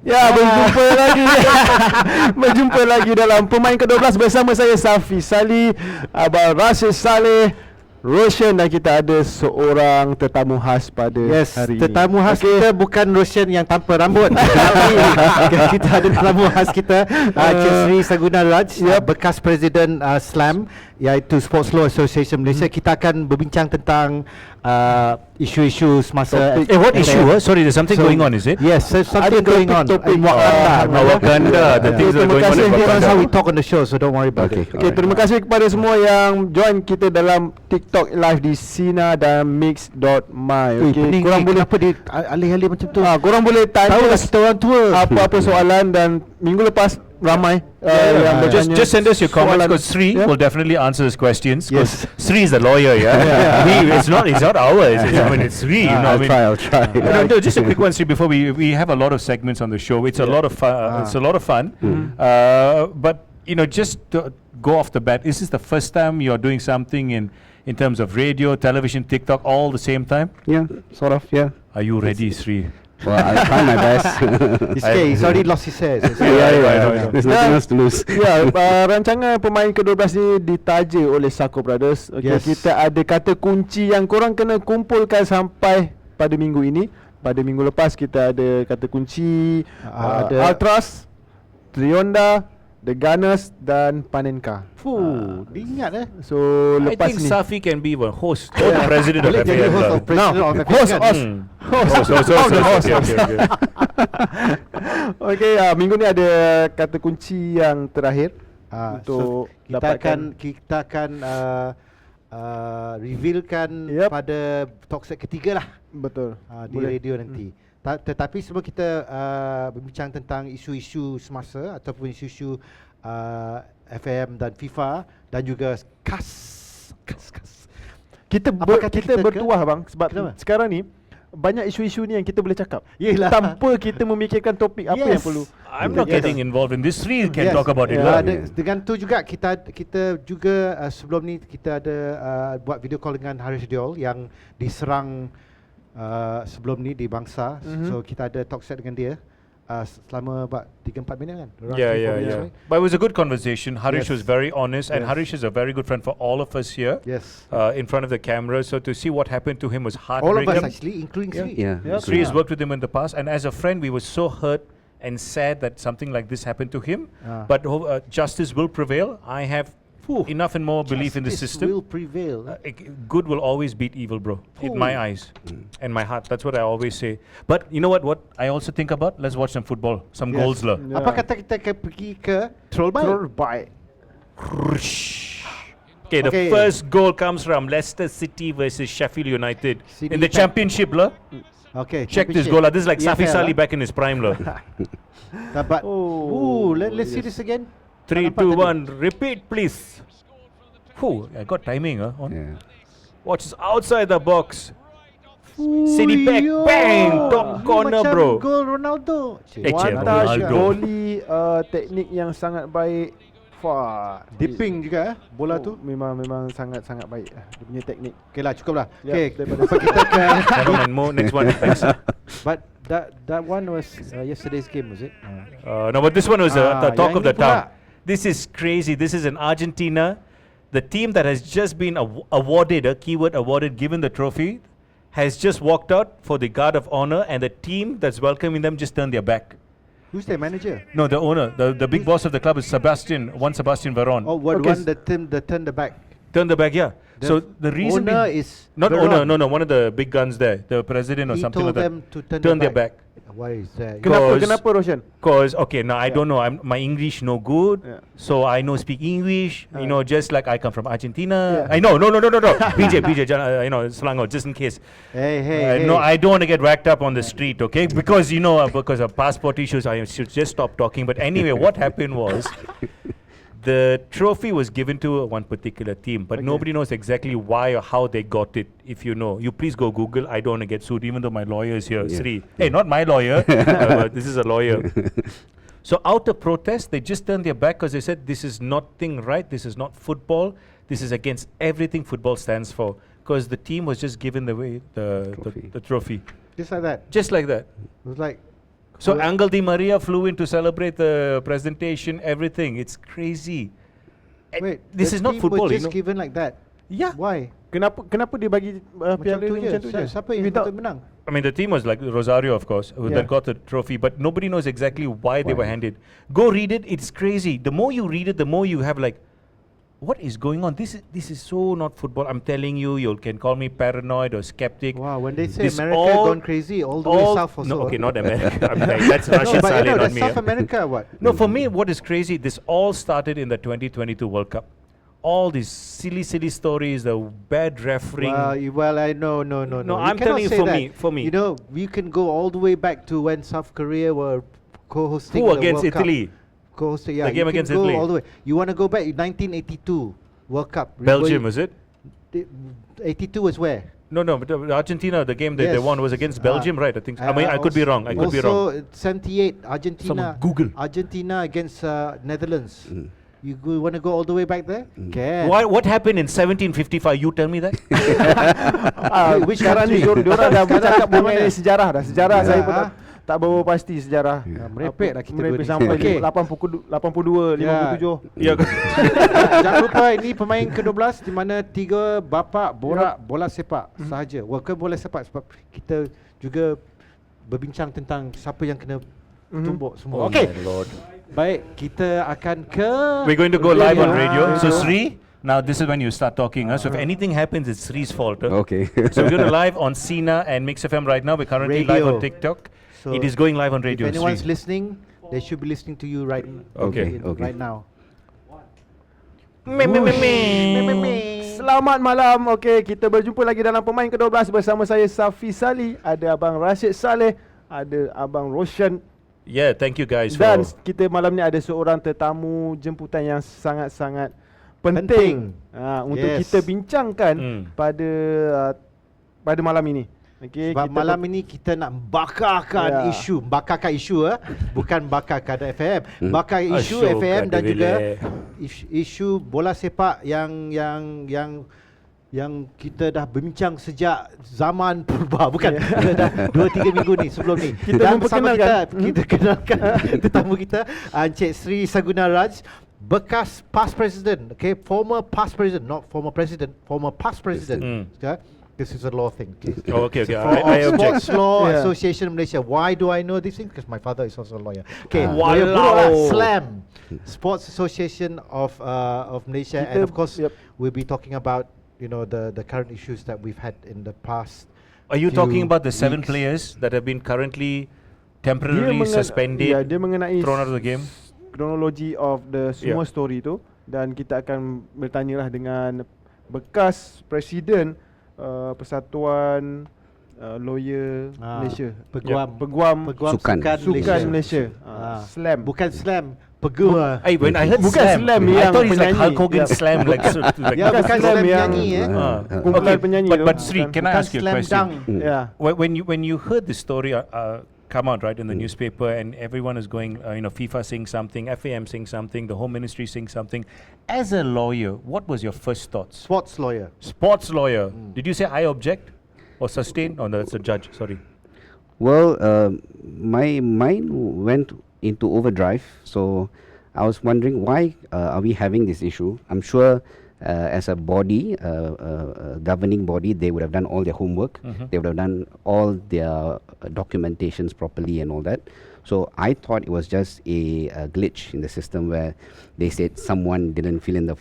Ya, berjumpa lagi. Berjumpa lagi dalam Pemain Ke-12 bersama saya Safi Sali, Abang Rashid Saleh, Roshan, dan kita ada seorang tetamu khas pada hari ini. Tetamu khas kita bukan Roshan yang tanpa rambut. Tapi kita ada tetamu khas kita, Encik Sri Saguna Raj, bekas Presiden SLAM, iaitu Sports Law Association Malaysia. Kita akan berbincang tentang isu-isu semasa what issue? Sorry, there's something going on, is it? Yes, there's something going on in Wakanda. The things that are going on in That's how Wakanda. we talk on the show, so don't worry about it. Okay, terima kasih kepada semua yang join kita dalam TikTok live di Sina dan Mix.my. Okay, korang boleh kenapa dia alih-alih macam tu? korang boleh tanya Tahulah kita orang tua. apa-apa soalan, dan minggu lepas ramai yang bertanya. Just send us your comments, soalan. because Sri will definitely answer those questions. Yes. Sri is the lawyer, it's not ours. I mean, it's Sri. You know, I'll try. No, just a quick one, Sri. Before we have a lot of segments on the show. It's a lot of fun. It's a lot of fun. But just to go off the bat, is this the first time you're doing something in terms of radio, television, TikTok, all the same time? Yeah, sort of. Yeah. Are you ready, Sri? Well, I try my best. He's already lost his hair. Yeah. There's nothing else to lose. Ya, rancangan Pemain Ke-12 ni ditaja oleh Sako Brothers. Okay, Yes. kita ada kata kunci yang korang kena kumpulkan sampai pada minggu ini. Pada minggu lepas kita ada kata kunci ada Ultras, Trionda, The Gunners dan Panenka. Diingat So I lepas think ni Safi can be the host or the president of boleh jadi FAM. host of president of Okay. Okay, minggu ni ada kata kunci yang terakhir untuk kita akan revealkan pada talk set ketiga lah. Betul. Di radio nanti. Tetapi sebelum kita berbincang tentang isu-isu semasa ataupun isu-isu FM dan FIFA dan juga CAS. Kita bertuah bang, sebab Kenapa? sekarang ni banyak isu-isu ni yang kita boleh cakap. Yelah. Tanpa kita memikirkan topik apa yang perlu. I'm not getting involved in this. Sri can talk about it. Dengan tu juga kita juga sebelum ni kita ada buat video call dengan Haresh Deol yang diserang sebelum ni di Bangsa. So kita ada talk set dengan dia selama about 3-4 minit kan. Yeah. But it was a good conversation. Harish was very honest, and Yes. Harish is a very good friend for all of us here. Yes. In front of the camera. So to see what happened to him was All of heartbreaking. us actually, including Sri. Yeah. Sri has worked with him in the past, and as a friend, we were so hurt and sad that something like this happened to him. But justice will prevail. I have enough and more belief in the Justice system. will prevail. Good will always beat evil, bro. In my eyes and my heart. That's what I always say. But you know what? What I also think about? Let's watch some football, some goals lah. Apa kata kita pergi ke Troll Bike? Okay, the Okay. first goal comes from Leicester City versus Sheffield United in the championship lah. Okay. Check this goal lah. This is like Safi Sali back in his prime lah. But let's see this again. 3, Nampak 2, tadi? 1. Repeat, please. I got timing on. Yeah. Watch this outside the box. City back, bang, top corner, macam bro. Gol Ronaldo. One touch, Ronaldo. volley, teknik yang sangat baik. Dipping juga bola tu. Memang sangat baik dia punya teknik. Okay lah, cukup lah. Yeah, Okay, daripada apa kita ke Never mind, more next one. Thanks. But that one was yesterday's game, was it? No, but this one was the talk yang of the ini pula. town. This is crazy. This is in Argentina. The team that has just been awarded, given the trophy, has just walked out for the guard of honor, and the team that's welcoming them just turned their back. Who's their manager? No, the owner, the big boss of the club is Sebastian Veron. Oh, one the team that turned the back. Turned the back, yeah. So the reason owner is not Veron. owner, no, one of the big guns there, the president or He something told like that. them to turn Turn their back. Why is that? Kenapa Roshan? Cause okay, now I don't know. My English no good, so I know speak English. Just like I come from Argentina. I know, no. BJ, Selangor, just in case. Hey. No, I don't want to get racked up on the street, okay? Because because of passport issues, I should just stop talking. But anyway, what happened was, the trophy was given to one particular team, but nobody knows exactly why or how they got it. If you know, you please go Google. I don't want to get sued, even though my lawyer is here, Sri. Hey, not my lawyer, but this is a lawyer. So out of protest, they just turned their back because they said, this is nothing right, this is not football, this is against everything football stands for. Because the team was just given the trophy. Just like that. Just like that. It was like So Angel Di Maria flew in to celebrate the presentation, everything. It's crazy. Wait, This the is not team football, was you just know. given like that. Yeah. Why? Kenapa dia bagi piala Macam tu ni macam tu je. je? Siapa yang Without- betul menang? I mean, the team was like Rosario, of course, who Yeah. then got the trophy, but nobody knows exactly why they were Why? handed. Go read it. It's crazy. The more you read it, the more you have like, what is going on? This is so not football. I'm telling you, you can call me paranoid or skeptic. Wow, when they say This America all- gone crazy, all the way south also. No, okay, not America. I mean, like, that's No, Russian but Saleh, you know, not the me. South eh. America, what? No, for me, what is crazy, this all started in the 2022 World Cup. All these silly stories, the bad refereeing. I know, no. No, You I'm cannot telling you, say that. for me. You know, we can go all the way back to when South Korea were co-hosting Who the against World Cup. Italy? Co-hosting, yeah. The game you can against go Italy. all the way. You want to go back 1982 World Cup. Belgium, was it? 82 was where? No, but Argentina, the game that they Yes. won was against Belgium, right? I think. I mean, I could be wrong. I could be wrong. Also, 78 Argentina. Someone Google. Argentina against Netherlands. You want to go all the way back there? Can. What happened in 1755? You tell me that. Which Sekarang ni country? diorang dah bercakap Mana? mengenai sejarah dah. Sejarah saya pun Ah. tak berapa pasti sejarah. merepek lah kita Merepek berdua ni. sampai Okay. 82, 57. Ya. Jangan lupa ini pemain ke-12 di mana 3 bapa borak bola sepak sahaja. Bukan bola sepak sebab kita juga berbincang tentang siapa yang kena tumbuk semua. Oh Okey. my Lord. Baik, kita akan ke We're going to go live on radio. So Radio. Sri, now this is when you start talking. So if anything happens, it's Sri's fault. Okay. So we're going to live on Sina and Mix FM right now. We're currently live on Radio. TikTok. So It is going live on radio. If anyone's Sri. listening, they should be listening to you right Okay. right now. Selamat malam. Okey, kita berjumpa lagi dalam Pemain Ke-12 bersama saya Safi Sali, ada abang Rashid Saleh, ada abang Roshan, Yeah, thank you guys dan for. kita malam ni ada seorang tetamu jemputan yang sangat-sangat penting, untuk Yes. kita bincangkan pada malam ini. Okey, Sebab malam ini kita nak bakarkan Ya. bakarkan isu bukan bakarkan FM, bakar isu Asyuk FM dan ada juga bila. isu bola sepak yang kita dah bincang sejak zaman purba, bukan kita dah 2-3 minggu ni sebelum ni. Kita Dan bersama memperkenalkan. kita kenalkan tetamu kita Encik Sri Saguna Raj, bekas past president, okay, former past president, not former president, former past president. Okay? This is a law thing. Okay? Oh, okay. I I object. Sports Law Yeah. Association Malaysia. Why do I know these things? Because my father is also a lawyer. Okay, Wow. lawyer buruk lah. SLAM, Sports Association of Malaysia, and of course Yep. we'll be talking about the current issues that we've had in the past. Are you few talking about the 7 weeks. players that have been currently temporarily suspended, dia mengenai thrown out of the game? kronologi of the semua Yeah. story tu, dan kita akan bertanyalah dengan bekas presiden Persatuan Lawyer Malaysia, Peguam Sukan. Sukan Malaysia, SLAM. Bukan SLAM, Peguam. Hey, when I heard Bukan slam, slam I yang thought he's like penyanyi. Hulk Hogan Yeah. slam, like, like Ya, bukan Slam SLAM yang- nyanyi kumpulan penyanyi But, tu. but Sri, can I Bukan ask you a slam question? dunk. Yeah. When you heard the story come out right in the newspaper, and everyone is going, FIFA saying something, FAM saying something, the Home Ministry saying something. As a lawyer, what was your first thoughts? Sports lawyer. Sports lawyer. Did you say I object or sustain? Oh, no, that's a judge. Sorry. Well, my mind went into overdrive. So I was wondering why are we having this issue? I'm sure as a body, governing body, they would have done all their homework. They would have done all their documentations properly and all that. So I thought it was just a glitch in the system where they said someone didn't fill in the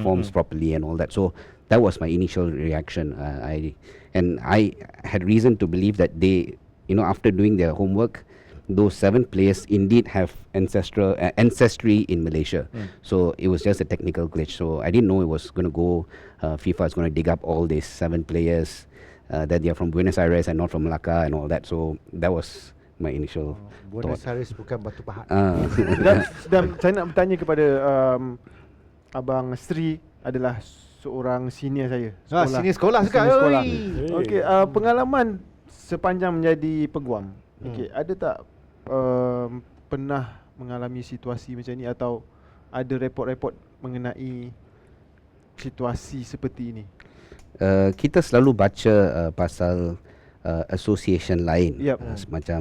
forms properly and all that. So that was my initial reaction. I had reason to believe that they, after doing their homework, those 7 players indeed have ancestry in Malaysia. So it was just a technical glitch. So I didn't know it was going to go. FIFA is going to dig up all these 7 players that they are from Buenos Aires and not from Malacca and all that. So that was my initial Buenos thought. Aires bukan batu pahat. dan saya nak bertanya kepada abang Sri, adalah seorang senior saya. Senior sekolah juga. Senior sekolah. Oi. Okey, pengalaman sepanjang menjadi peguam. Okey, ada tak pernah mengalami situasi macam ni, atau ada report-report mengenai situasi seperti ini? Kita selalu baca pasal association lain, Yep. semacam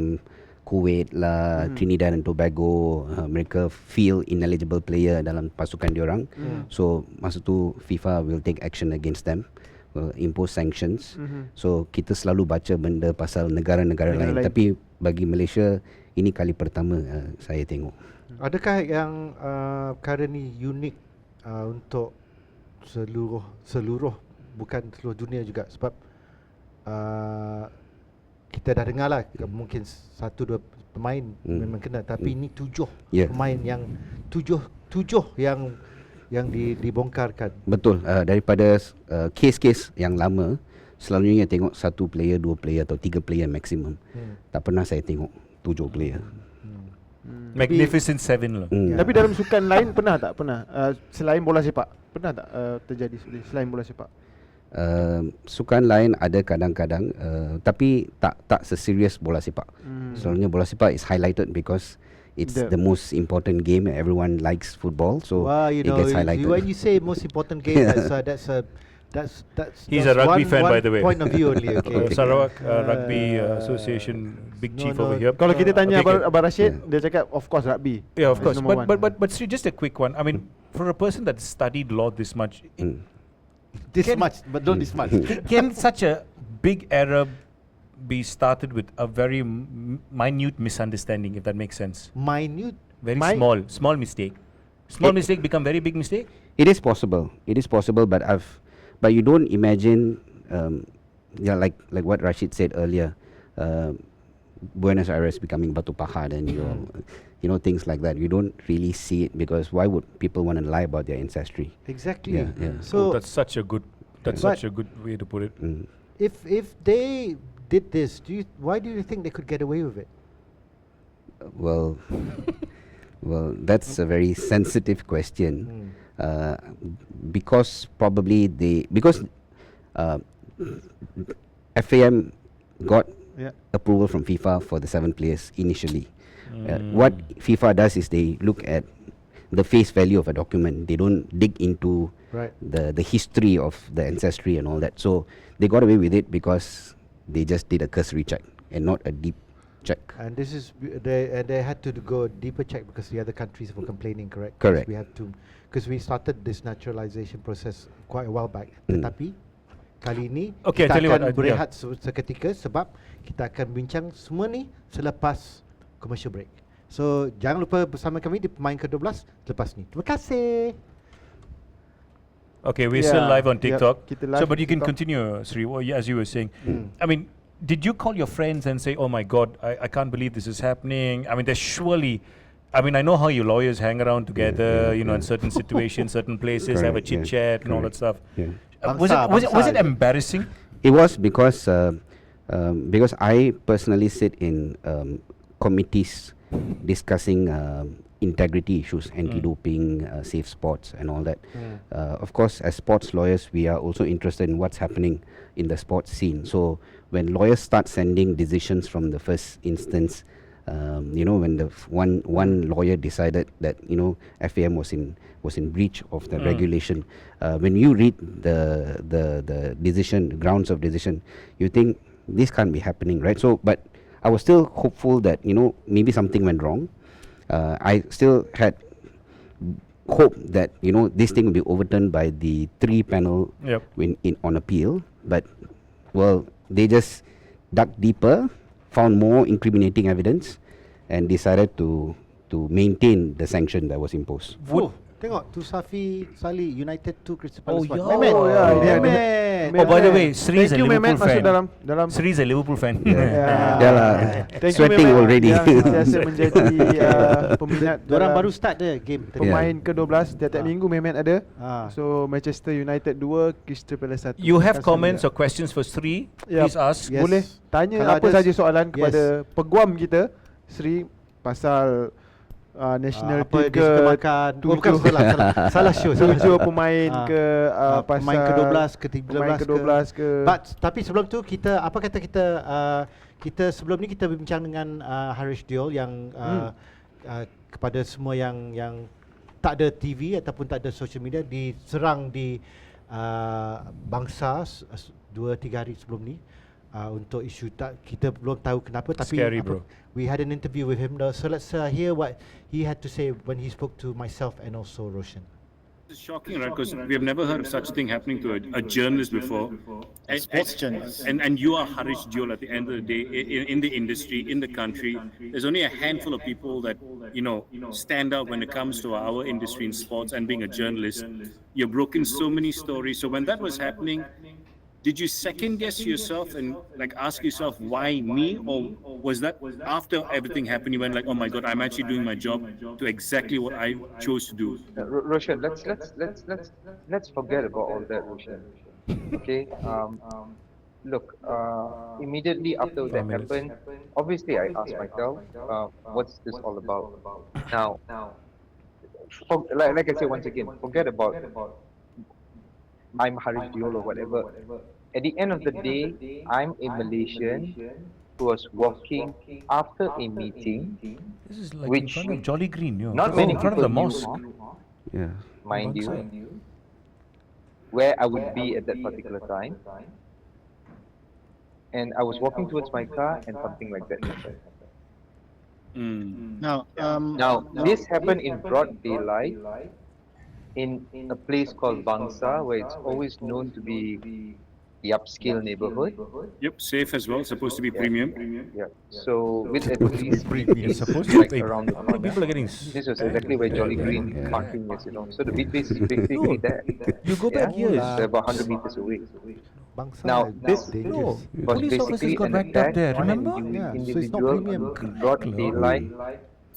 Kuwait lah, Trinidad and Tobago, mereka feel ineligible player dalam pasukan diorang. So masa tu FIFA will take action against them, will impose sanctions. So kita selalu baca benda pasal negara-negara lain, tapi bagi Malaysia ini kali pertama saya tengok. Adakah yang perkara ni unik untuk seluruh bukan seluruh dunia juga, sebab kita dah dengar lah mungkin 1-2 pemain memang kena, tapi ini 7 pemain yang tujuh yang dibongkarkan. Betul, daripada kes-kes yang lama selalunya tengok 1 player, 2 player atau 3 player maksimum. Tak pernah saya tengok 7 player. Magnificent Seven lah. Tapi dalam sukan lain pernah tak? Selain bola sepak, pernah tak terjadi selain bola sepak? Sukan lain ada kadang-kadang, tapi tak seserius bola sepak. Selalunya bola sepak is highlighted because it's the most important game. Everyone likes football, so it gets highlighted. When you say most important game, that's He's a rugby fan, by the way. Point of view only. Okay. Sarawak Rugby Association big chief over here. Kalau kita tanya Okay, Abang Rashid, dia cakap of course rugby. Yeah, of course. Number one. But Sri, just a quick one. I mean, for a person that studied law this much, This much, but not this much. can such a big error be started with a very minute misunderstanding, if that makes sense? Minute. Very small mistake. Small mistake become very big mistake? It is possible, but you don't imagine, like what Rashid said earlier, Buenos Aires becoming Batu Pahat and things like that. You don't really see it, because why would people want to lie about their ancestry? Exactly. Yeah. So that's such a good way to put it. If they did this, why do you think they could get away with it? Well, that's a very sensitive question. Because FAM got approval from FIFA for the 7 players initially. What FIFA does is they look at the face value of a document. They don't dig into the history of the ancestry and all that. So they got away with it because they just did a cursory check and not a deep check. And this is they had to go deeper check because the other countries were complaining, correct? Correct. Because we started this naturalization process quite a while back. Tetapi kali ini Okay, kita tell you akan what, berehat seketika sebab kita akan bincang semua ni selepas commercial break. So jangan lupa bersama kami di Pemain Ke-12 lepas ni. Terima kasih. Okay, we're still live on TikTok. Kita live So, but you can TikTok. continue, Sri, as you were saying. I mean, did you call your friends and say, "Oh my God, I can't believe this is happening"? I mean, there's surely. I mean, I know how you lawyers hang around together, in certain situations, certain places, have a Correct, chit chat and all that stuff. Yeah. Was it embarrassing? It was because I personally sit in committees discussing integrity issues, anti-doping, safe sports and all that. Of course, as sports lawyers, we are also interested in what's happening in the sports scene. So when lawyers start sending decisions from the first instance, when the one lawyer decided that FAM was in breach of the regulation, when you read the decision, the grounds of decision, you think this can't be happening, right? So, but I was still hopeful that maybe something went wrong. I still had hope that this thing will be overturned by the 3 panel on appeal, but they just dug deeper, found more incriminating evidence, and decided to maintain the sanction that was imposed. Tengok tu Safi Sali United 2 Crystal Oh, Palace 1. yeah. Mehmet. Oh, yeah, yeah. Mehmet. Oh, by the way, Sri is a Thank you, Liverpool Mehmet, masuk fan. dalam Sri is a Liverpool fan. Yeah lah, Thank you, sweating Mehmet, already. yang sentiasa menjadi peminat Diorang dalam baru start dia game tadi. Pemain Ke-12 tiap-tiap minggu Mehmet ada. Ah. So Manchester United 2, Crystal Palace 1. You have Terima kasih comments juga. or questions for Sri? Yep. Please ask. Yes. Boleh tanya Kalau apa ada saja soalan yes. kepada peguam kita Sri pasal national apa team dia suka makan. Oh, bukan salah show. Salah 7 pemain ke pasal pemain ke-12 ke 13 pemain ke-12 ke tapi sebelum tu kita kita sebelum ni kita berbincang dengan Haresh Deol yang kepada semua yang tak ada TV ataupun tak ada social media diserang di Bangsa 2-3 hari sebelum ni. untuk isu kita belum tahu kenapa, tapi Scary, bro. we had an interview with him. So let's hear what he had to say when he spoke to myself and also Roshan. It's shocking, right? Because we have never heard of such a thing happening to a journalist before. Sports journalist. And you are Haresh Deol at the end of the day in the industry, in the country. There's only a handful of people that, stand out when it comes to our industry in sports and being a journalist. You've broken so many stories. So when that was happening, did you second guess yourself and ask yourself why me, or was that after everything happened you went like, oh my god, I'm actually doing my job to exactly what I chose to do? Roshan, let's forget about all that, Roshan. Okay. Look, immediately after that happened, obviously I asked myself, what's this all about? Now, like I say once again, forget about I'm Haresh Deol or whatever. At the end of the day, I'm a Malaysian who was walking after a meeting, This is like in which front of Jolly Green, not many in front of people the knew, mosque. Yeah. mind you, Outside. where I would be at that particular time. And I was walking towards my car and something like that happened. Mm. Now, this happened in broad daylight in a place called Bangsa, where it's always known to be the upscale neighborhood. Yep, safe as well, supposed to be premium. Yeah. So with at least It's supposed to be. around the How many corner. people are getting This was exactly where Jolly Green parking is, So the beat base is basically there. You go back Yeah, years. it's about 100 meters away. Bangsa Now, is this dangerous. No, was police officers basically got an wrapped up attack there, on an remember? Yeah, so it's not individual premium. in broad Club. daylight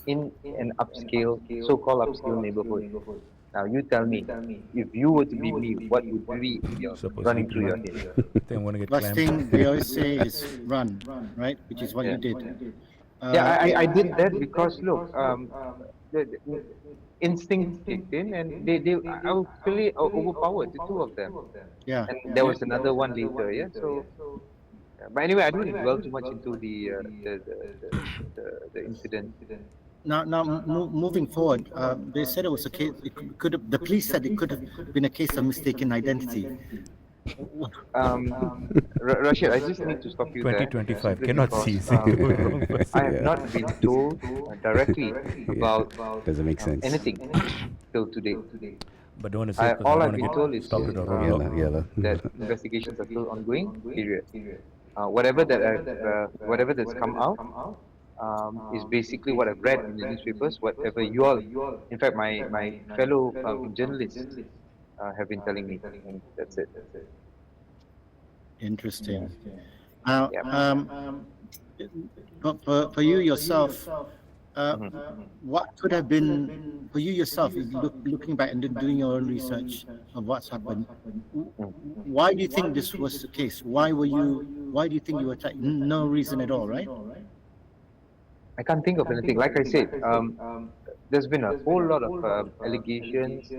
in an upscale, so-called upscale neighborhood. Now you tell me, if you were to be me, what would be Supposed running to through be your head? They want to get First clamped. thing we always say is run, right? Which is what you did. Yeah, I did that because look, the instinct kicked in, and I was really overpowered, the two of them. Yeah. And there was another one later, yeah. So, but anyway, I don't dwell too much into the incident. Now, moving forward, they said it was a case. It could have. The police said it could have been a case of mistaken identity. Rashid, I just need to stop you there. 2025 simply cannot because, see. I have not been told directly about Doesn't make sense. anything till today. But don't want to say because All I I've want to been get told is stopped at a Yeah, roadblock. lah. that investigations are still ongoing. Period. Whatever that's come out is basically what I've read in the newspapers. Whatever you all, in fact, my fellow journalists have been telling me, and that's it. Interesting. Now, Yeah. but for you yourself, what could have been for you yourself, looking back and doing your own research of what's happened? Why do you think this was the case? Why do you think you were attacked? No reason at all, right? I can't think of anything. Like I said, there's been a whole lot of allegations,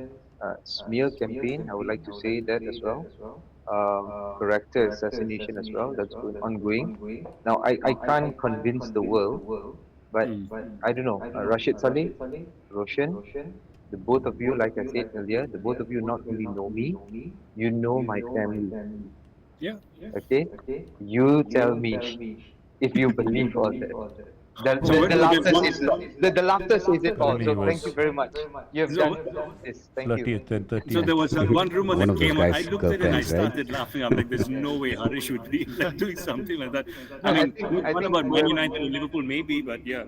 smear campaign. I would like to say that as well. Character assassination as well. That's ongoing. Now, I can't convince the world, but I don't know. Rashid Saleh, Roshan, the both of you, like I said earlier, the both of you not only know me, you know my family. Yeah. Okay? You tell me if you believe all that. The laughter says it all. So thank you very much. You have done this. Thank you. 30th and 30th. So there was one rumor One that of those came out. I guys' looked at it and I girlfriends, right? started laughing. I'm like, there's no way Harish would be doing something like that. I I mean, think- I what think about Man we're- United and Liverpool? Maybe, but yeah.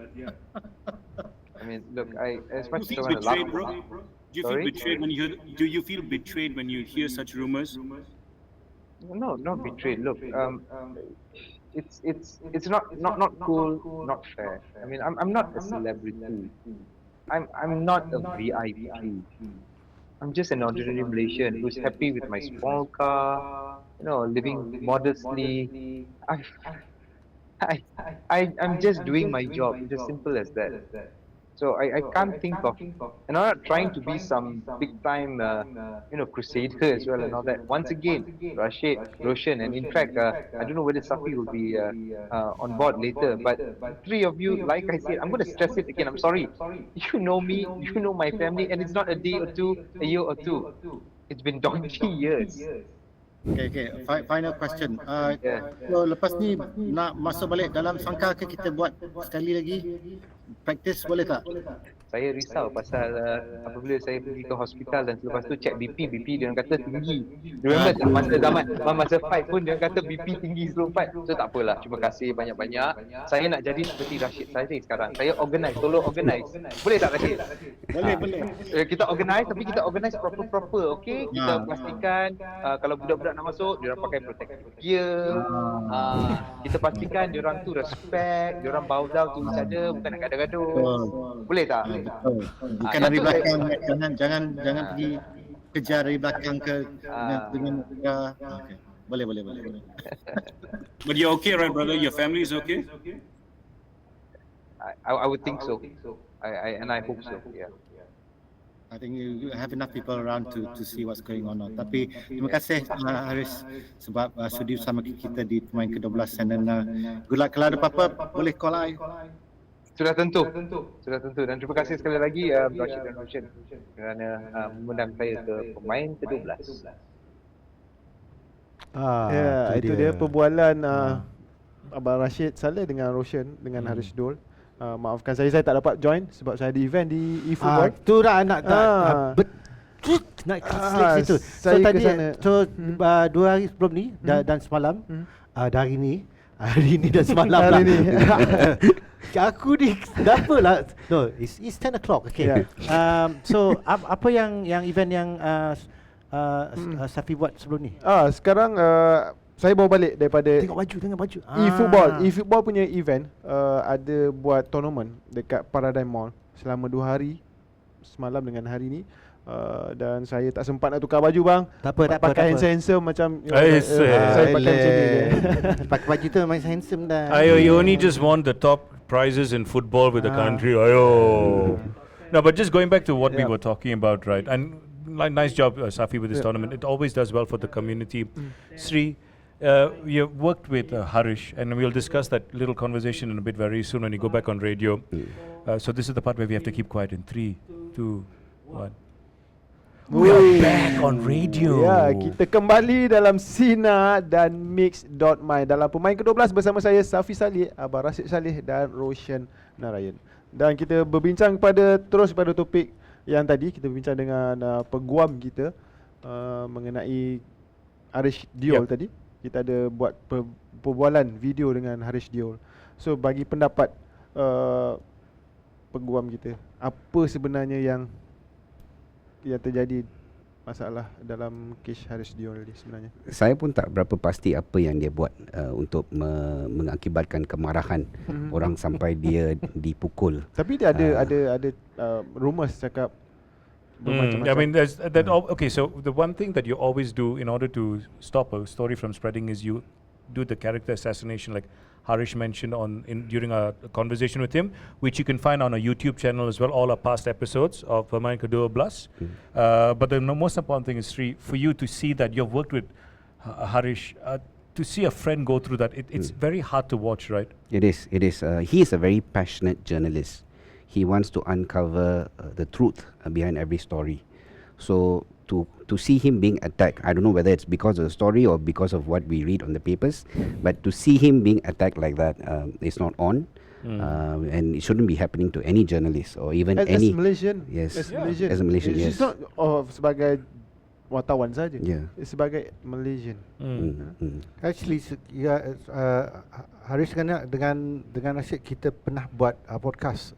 I mean, look, as much Do as you I feel want to laugh, betrayed, bro? Do you feel Sorry? betrayed when you hear? Do you feel betrayed when you hear such rumors? no, not betrayed. Look, it's not cool, not fair. I mean, I'm not a celebrity. I'm not a VIP. I'm just an ordinary Malaysian who's happy with my small car, living modestly. I'm just doing my job. It's as simple as that. So I can't think of, and I'm not trying to be some big time, crusader as well and all that. Once again, Rashid, Roshan, and in fact, I don't know whether Safi will be on board later, but three of you, like I said, I'm going to stress it again. I'm sorry. You know me, you know my family, and it's not a day or two, a year or two. It's been donkey years. Okay. Final question. Yeah. So lepas ni nak masuk balik dalam sangka ke kita buat sekali lagi practice boleh tak? Saya risau pasal apabila saya pergi ke hospital dan selepas tu check BP dia orang kata tinggi. Remember tak masa fight pun dia orang kata BP tinggi sebelum fight. So tak apalah. Terima kasih banyak-banyak. Saya nak jadi seperti Rashid Saidi sekarang. Saya tolong organize. Boleh tak Rashid? Boleh. Kita organize tapi kita organize proper, okey? Kita pastikan kalau budak-budak nak masuk, dia orang pakai protective gear. Kita pastikan dia orang tu respect, dia orang bow down tu saja, bukan nak gaduh-gaduh. Boleh tak? Betul. Bukan dari belakang, jangan pergi kejar dari belakang ke dengan okay. Boleh. But you're okay, right, brother? Your family is okay? I would think so. I hope so. Yeah. I think you have enough people around to see what's going on. Tapi terima kasih Haresh sebab sudi bersama kita di Pemain Ke-12 and then good luck. Kalau ada apa-apa boleh call I. Sudah tentu. Dan terima kasih sekali lagi Rashid dan Roshan kerana mengundang saya ke Pemain Ke-12. Itu dia perbualan Abang Rashid Saleh dengan Roshan dengan Haresh Deol. Maafkan saya tak dapat join sebab saya ada event di Isu FAM-FIFA-CAS. Tu dah nak nak slip situ. So tadi 2 hari sebelum ni dan semalam hari ni dan semalam lah. Aku ni dapalah. No, it's 10 o'clock. Okay. Yeah. So apa yang event yang Safi buat sebelum ni? Sekarang saya bawa balik daripada Tengok baju. eFootball punya event ada buat tournament dekat Paradigm Mall selama 2 hari, semalam dengan hari ni. Dan saya tak sempat nak tukar baju bang. Tak apa. Pakai handsome macam saya pakai macam ni je. Pakai baju tu memang handsome dah. Ayo, you only just won the top prizes in football with the country. Ayo. No, but just going back to what we were talking about, right? And nice job, Safi, with this tournament. It always does well for the community. Sri, you worked with Harish, and we'll discuss that little conversation in a bit very soon when you go back on radio. So this is the part where we have to keep quiet in 3, 2, 1. We are back on radio. Ya, kita kembali dalam Sina dan Mix.my dalam Pemain Ke-12 bersama saya Safi Salih, Abang Rashid Saleh dan Roshan Narayan. Dan kita berbincang terus pada topik yang tadi kita berbincang dengan peguam kita mengenai Haresh Deol tadi. Kita ada buat perbualan video dengan Haresh Deol. So bagi pendapat peguam kita, apa sebenarnya yang terjadi masalah dalam kes Haresh Deol ni sebenarnya? Saya pun tak berapa pasti apa yang dia buat untuk mengakibatkan kemarahan orang sampai dia dipukul. Tapi dia ada rumours cakap bermacam-macam. I mean, there's that. Okay, so the one thing that you always do in order to stop a story from spreading is you do the character assassination, like Harish mentioned during a conversation with him, which you can find on our YouTube channel as well, all our past episodes of Pemain Ke-12. But the most important thing is, Sri, for you to see that you've worked with Harish, to see a friend go through that, it's very hard to watch, right? It is. He is a very passionate journalist. He wants to uncover the truth behind every story. So to see him being attacked, I don't know whether it's because of the story or because of what we read on the papers, but to see him being attacked like that is not on. And it shouldn't be happening to any journalist or even any Malaysian. Yes. As Malaysian. As a Malaysian, It's yes. not sebagai wartawan saja. Yeah. It's sebagai Malaysian. Actually, Harish dengan Rashid kita pernah buat podcast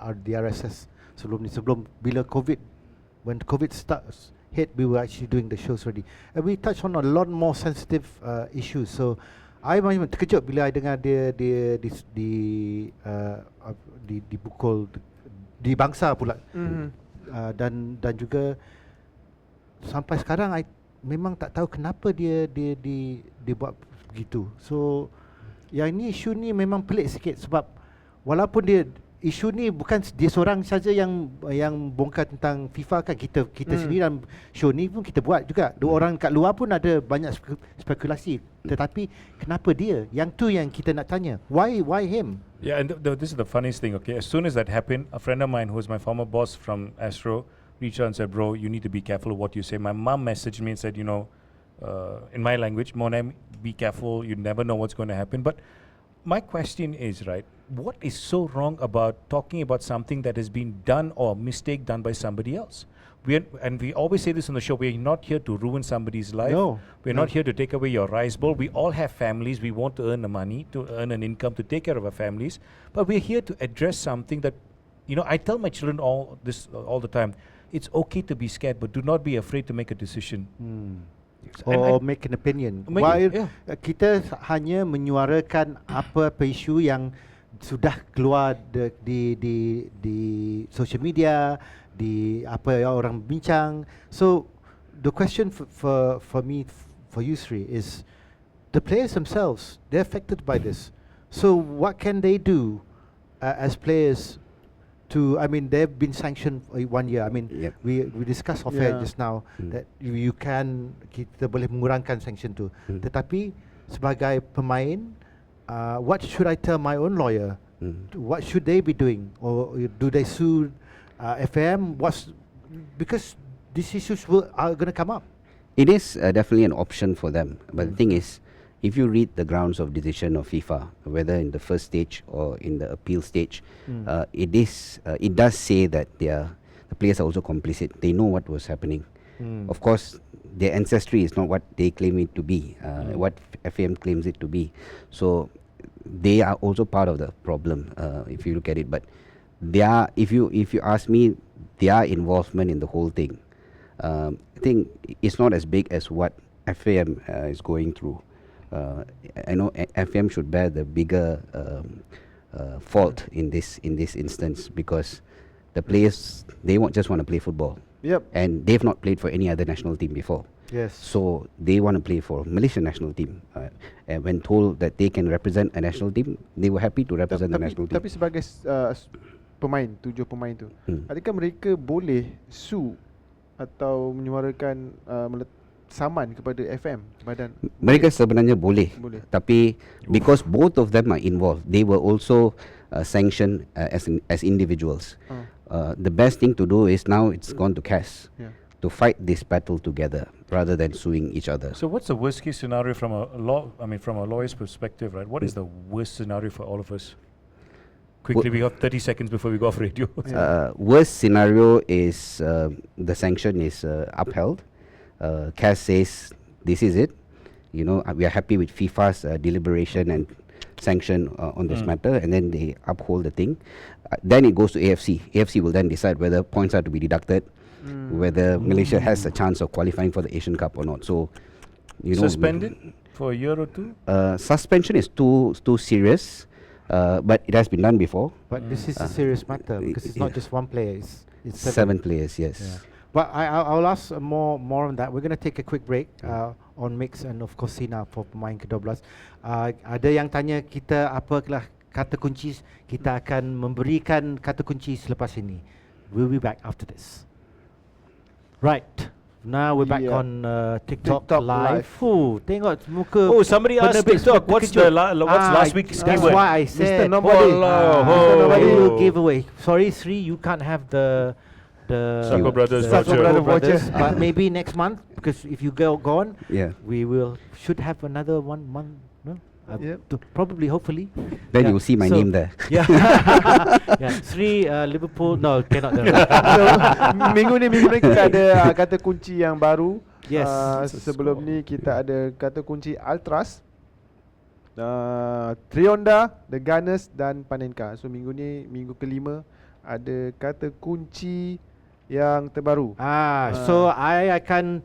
RDRSS sebelum bila when COVID hit, we were actually doing the shows already, and we touched on a lot more sensitive issues. So I memang terkejut bila I dengar dia dipukul di bangsa pula. Dan juga sampai sekarang I memang tak tahu kenapa dia buat begitu. So yang ni isu ni memang pelik sikit sebab walaupun isu ni bukan dia seorang saja yang bongkar tentang FIFA kan, kita sendiri dalam show ni pun kita buat juga. Dua orang kat luar pun ada banyak spekulasi. Tetapi kenapa dia? Yang tu yang kita nak tanya. Why him? Yeah, and this is the funniest thing, okay? As soon as that happened, a friend of mine who's my former boss from Astro reached out and said, bro, you need to be careful of what you say. My mom messaged me and said, in my language, mon ami, be careful, you never know what's going to happen. But my question is, right, what is so wrong about talking about something that has been done or mistake done by somebody else? And we always say this on the show, we're not here to ruin somebody's life. No. We're not here to take away your rice bowl. We all have families. We want to earn the money, to earn an income, to take care of our families. But we're here to address something that, you know, I tell my children all the time, it's okay to be scared, but do not be afraid to make a decision. Or make an opinion. While kita hanya menyuarakan apa isu yang sudah keluar di social media, di apa yang orang bincang. So the question for me, for you three, is the players themselves, they're affected by this. So what can they do as players to, I mean, they've been sanctioned for 1 year. I mean, we discussed off air just now that you can, kita boleh mengurangkan sanction tu. Tetapi sebagai pemain, what should I tell my own lawyer? What should they be doing? Or do they sue FM? Because these issues are going to come up. It is definitely an option for them. But the thing is, if you read the grounds of decision of FIFA, whether in the first stage or in the appeal stage, it does say that the players are also complicit. They know what was happening. Of course, their ancestry is not what they claim it to be, what FAM claims it to be. So they are also part of the problem, if you look at it. But they are, if you ask me, their involvement in the whole thing, I think it's not as big as what FAM is going through. I know FM should bear the bigger fault in this instance, because the players, they just want to play football. And they've not played for any other national team before. So they want to play for Malaysian national team. And when told that they can represent a national team, they were happy to represent the national team. Tapi sebagai pemain, 7 pemain tu, adakah mereka boleh sue atau menyuarakan saman kepada FM, badan? Mereka sebenarnya boleh. Tapi because both of them are involved, they were also sanctioned as individuals. The best thing to do is now it's gone to CAS to fight this battle together rather than suing each other. So what's the worst case scenario from a from a lawyer's perspective, right? What is the worst scenario for all of us? Quickly, we got 30 seconds before we go off radio. Worst scenario is the sanction is upheld. CAS says this is it. You know, we are happy with FIFA's deliberation and sanction on this matter, and then they uphold the thing. Then it goes to AFC. AFC will then decide whether points are to be deducted, whether Malaysia has a chance of qualifying for the Asian Cup or not. So, you know, suspended for a year or two. Suspension is too serious, but it has been done before. But this is a serious matter because it's not just one player. It's 7 players. Yes. But I'll ask more on that. We're going to take a quick break on Mix and of course Sina for Pemain Ke-12. Ada yang tanya kita apalah kata kunci. Kita akan memberikan kata kunci selepas ini. We'll be back after this. Right. Now we're back on TikTok live. Tengok muka. Oh, somebody asked TikTok, what's last week's That's keyword? why I said Nobody will give away. Sorry, Sri, you can't have the Sako Brothers voucher. But maybe next month, because if you go on, we should have another 1 month. No? Probably, hopefully. Then you will see my name there. Sri, Liverpool. No, cannot. Minggu ni kita ada kata kunci yang baru. Sebelum ni kita ada kata kunci Ultras, Trionda, The Gunners dan Panenka. So minggu ni, minggu kelima, ada kata kunci yang terbaru. So I akan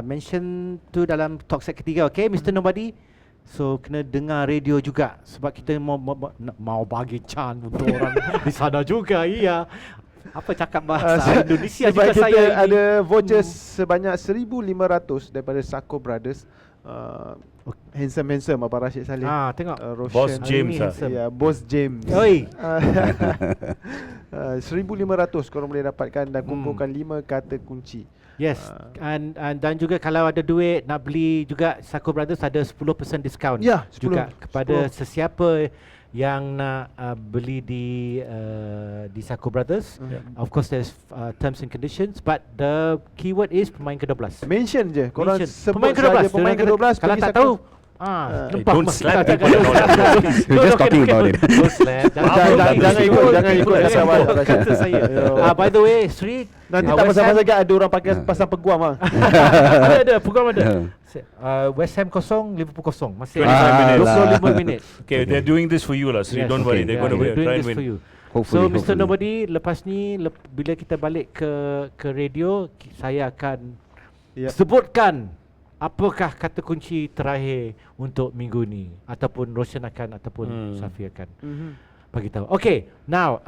mention tu dalam talk set ketiga, okay, Mr. Nobody. So kena dengar radio juga sebab kita mau bagi chance untuk orang di sana juga. Iya. Apa cakap bahasa Indonesia juga kita saya ada voucher sebanyak 1,500 daripada Sako Brothers. Handsome Abang Rashid Saleh. Tengok. Boss James. Boss James. Oi. 1,500 korang boleh dapatkan dan kumpulkan 5 kata kunci. Yes, dan juga kalau ada duit nak beli juga Saku Brothers ada 10% diskaun Ya, 10, juga kepada 10. sesiapa yang nak beli di Saku Brothers. Of course there's terms and conditions, but the keyword is pemain ke-12. Mention je. Korang Mention. sebut Pemain saja ke-12. pemain Kalau ke-12. kalau pergi tak Saku. tahu Don't slap people and all that. We're just talking about it. Don't slap. Jangan ikut kata awak. kata saya. By the way, Sri, Nanti tak West Ham- pasal-pasal kan ada orang pakai pasang peguam ah. ada program ada. West Ham 0, Liverpool 0. Masih 25 minutes. 25 minit. Okay, they're doing this for you lah, Sri. Yes. Don't worry, they're going to we're doing try and this win. for you. Hopefully, So Mr. hopefully. Nobody, lepas ni bila kita balik ke radio, saya akan sebutkan apakah kata kunci terakhir untuk minggu ni, ataupun Roshan akan ataupun Safi akan bagi tahu. Okay, now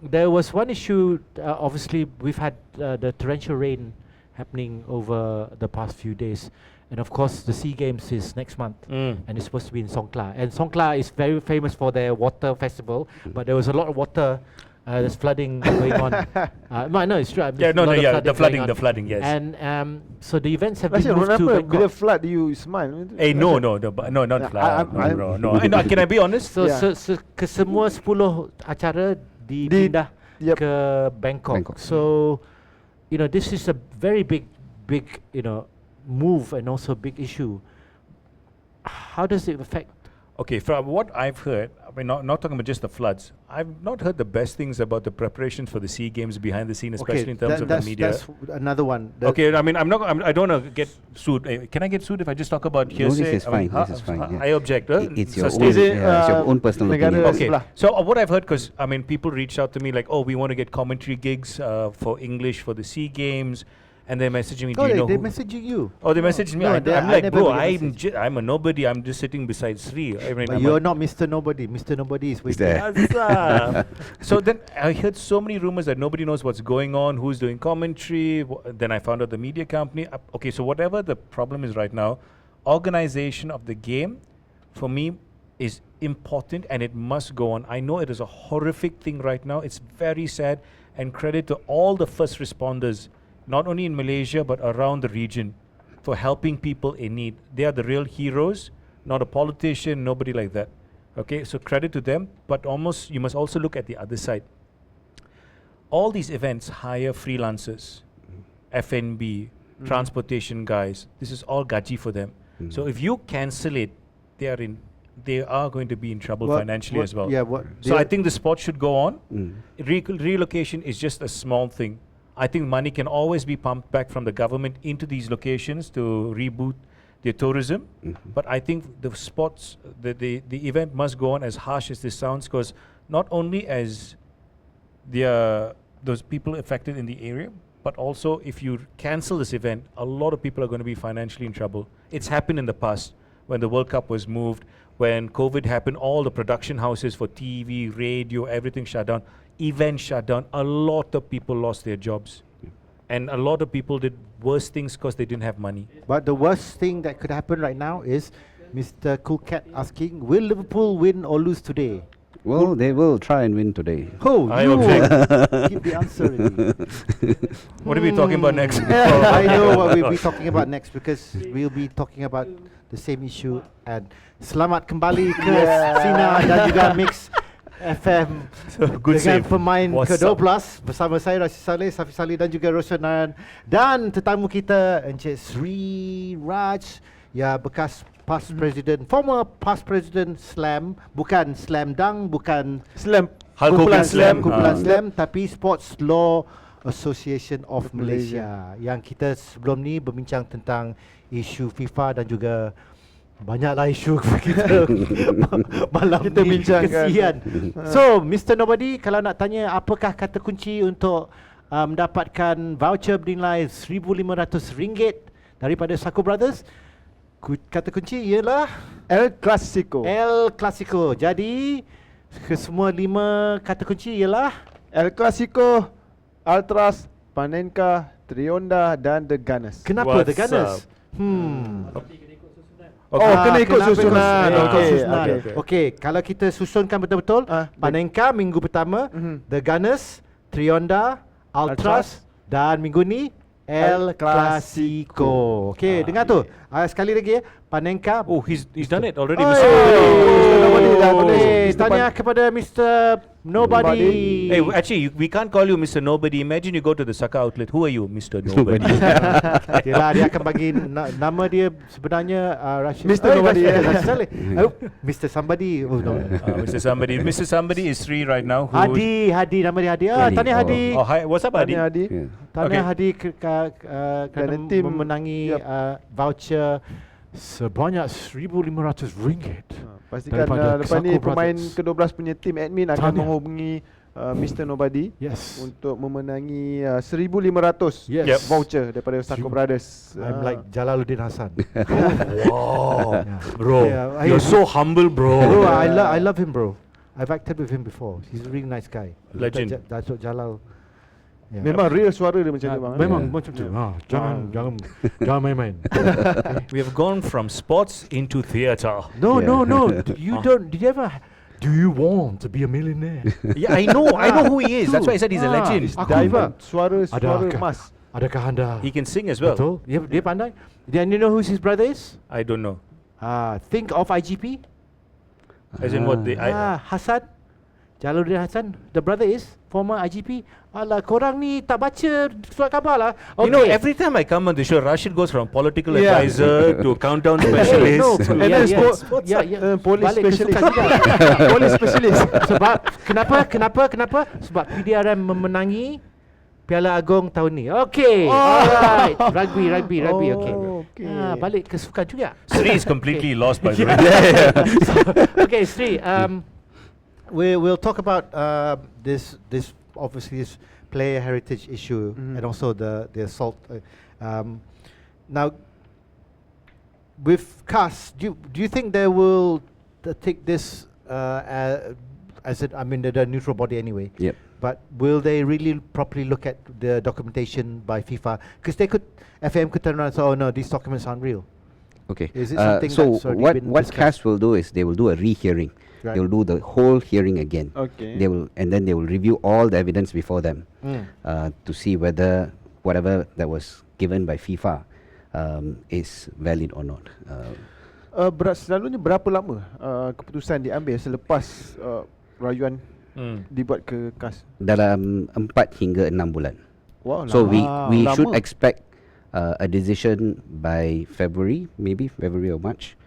there was one issue. Obviously, we've had the torrential rain happening over the past few days, and of course, the SEA Games is next month, and it's supposed to be in Songkla. And Songkla is very famous for their water festival, but there was a lot of water. There's flooding going on. No, it's true. Yeah, there's a lot of the going on. flooding, yes. And so the events have Rashid, been moved to kenapa bila Bangkok. flood you smile? Hey, no, not flood. No. Can I be honest? So, Yeah. ke semua 10 acara dipindah Yep. ke Bangkok. Bangkok. So, this is a very big, move and also big issue. How does it affect? Okay, from what I've heard, I mean, not talking about just the floods, I've not heard the best things about the preparations for the SEA Games behind the scene, especially in terms of the media. That's another one. Okay, I mean, I don't want to get sued. Can I get sued if I just talk about No, hearsay? this is fine. This is fine. Yeah. I object. It's your own, Sustain. Is it, it's your own personal negara opinion. Okay, sebelah? so what I've heard, because I mean, people reached out to me like, "Oh, we want to get commentary gigs for English for the SEA Games," and they're messaging me. No, Do you know they who? messaging you. Oh, they messaged me. No, I'm I like, never bro, got a message. I'm a nobody. I'm just sitting beside Sri. I mean, But I'm you're a- not Mr. Nobody. Mr. Nobody is waiting. there. So then I heard so many rumors that nobody knows what's going on, who's doing commentary. Then I found out the media company. Okay, so whatever the problem is right now, organization of the game, for me, is important and it must go on. I know it is a horrific thing right now. It's very sad, and credit to all the first responders, not only in Malaysia but around the region, for helping people in need. They are the real heroes, not a politician, nobody like that. Okay, so credit to them, but you must also look at the other side. All these events hire freelancers, F&B, transportation guys. This is all gaji for them. So if you cancel it, they are going to be in trouble financially as well. Yeah, So I think the sport should go on. Mm. Relocation is just a small thing. I think money can always be pumped back from the government into these locations to reboot their tourism. But I think the sports, the event must go on, as harsh as this sounds, because not only as those people affected in the area, but also if you cancel this event, a lot of people are going to be financially in trouble. It's happened in the past when the World Cup was moved, when COVID happened, all the production houses for TV, radio, everything shut down, events shut down. A lot of people lost their jobs. And a lot of people did worse things because they didn't have money. But the worst thing that could happen right now is Mr. Cool Cat asking, will Liverpool win or lose today? Well, they will try and win today. Oh, I you object. give the answer already. What are we talking about next? I know what we'll be talking about next, because we'll be talking about the same issue. And selamat kembali ke Sina dan juga Mix FM Good dengan save. pemain What's ke-12 bersama saya Rashid Saleh, Safi Salih dan juga Roshanan, dan tetamu kita Encik Sri Raj, ya, bekas past president, former past president Slam, bukan Slam Dunk, bukan Slam. Kumpulan Slam. Kumpulan Slam, tapi Sports Law Association of Malaysia. Yang kita sebelum ni berbincang tentang isu FIFA dan juga banyaklah isu kita malam Kita ni, bincangkan. kesian. So, Mr. Nobody, kalau nak tanya apakah kata kunci untuk mendapatkan voucher bernilai RM1,500 daripada Saku Brothers, kata kunci ialah El Clasico. El Clasico. Jadi, kesemua 5 kata kunci ialah El Clasico, Ultras, Panenka, Trionda dan The Gunners. kenapa The What's Gunners? Kena ikut kenapa susunan. ikut Okey, susunan. okey. Okey, kalau kita susunkan betul-betul, Panenka minggu pertama, The Gunners, Trionda, Ultras, dan minggu ni El Clasico. Okey, dengar tu. Sekali lagi Panenka. Oh, he's done it already. Oh, Mr. Mr. Nobody dah tulis. Mr. Tanya kepada Mr. Nobody. Hey, actually, we can't call you Mr. Nobody. Imagine you go to the Saka outlet. Who are you, Mr. Nobody? Yelah, dia akan bagi nama dia sebenarnya Rashid. Mr. Nobody, Rashid Saleh. Mr. Somebody. Oh no. Mr. Somebody. Mr. Somebody is Sri right now. Who Hadi, nama dia Hadi. Hadi. Tanya Hadi. Oh, hi. What's up, Adi? Tanya Hadi. Yeah. Tanya Okay. Hadi kerana Dan tim, memenangi yep. voucher sebanyak RM1,500. Pastikan Daripada lepas ni Kesako pemain Brothers. ke-12 punya tim admin akan Tanya. menghubungi Mr. Nobody Yes. untuk memenangi RM1,500 Yes. Yep. voucher daripada Sako Brothers. I'm like Jalaluddin Hassan. Wow. Bro, Yeah, you're so humble, Bro, bro. I love him, bro. I've acted with him before. He's a really nice guy. Legend. Datuk Jalal. Yeah. Memang real suara dia macam ni bang. Memang Yeah. macam tu. Jangan main-main. We have gone from sports into theatre. No, Yeah. no. You don't. Did you ever? Do you want to be a millionaire? Yeah, I know who he is. That's why I said he's a legend. Aku Diamond, juga. suara Adakah- emas. Adakah anda? He can sing as well. Betul. Dia pandai. And you know who his brother is? I don't know. Think of IGP. As in what the Hassan. Jalaluddin Hassan. The brother is former IGP. Alah, korang ni tak baca surat khabar lah. Okay. You know, every time I come on the show, Rashid goes from political Yeah. advisor to countdown No, specialist. And then police Balik ke specialist. sukan juga. Police specialist. Sebab kenapa? Sebab PDRM memenangi Piala Agong tahun ni. Okey. Alright. Rugby. Okey. okey. Balik ke sukan juga. Sri is completely lost by the way. Okay, Sri. We'll talk about this obviously this player heritage issue and also the assault. Now, with CAS, do you think they will take this as the neutral body anyway? Yep. But will they really properly look at the documentation by FIFA? Because FAM could turn around and say, "Oh no, these documents aren't real." Okay. Is it something so that's already been what discussed? CAS will do is they will do a rehearing. Right. They will do the whole hearing again. Okay. They will, and then they will review all the evidence before them to see whether whatever that was given by FIFA is valid or not. Selalunya berapa lama keputusan diambil selepas rayuan dibuat ke CAS? Dalam 4 hingga 6 bulan. Wow, So lama. we Lama. should expect a decision by February, maybe February or March.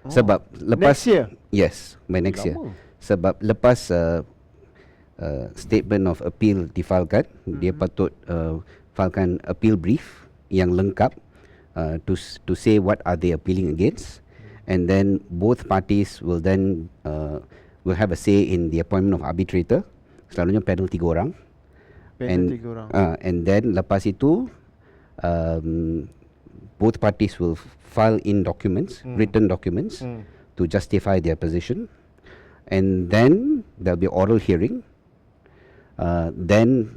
Sebab lepas Next year? Yes, by next year. Lama. Sebab lepas statement of appeal difalkan, dia patut filekan appeal brief yang lengkap to say what are they appealing against, and then both parties will then will have a say in the appointment of arbitrator. Selalunya panel 3 orang. Panel 3 orang. And then lepas itu both parties will file in documents, written documents to justify their position, and then there'll be oral hearing. Then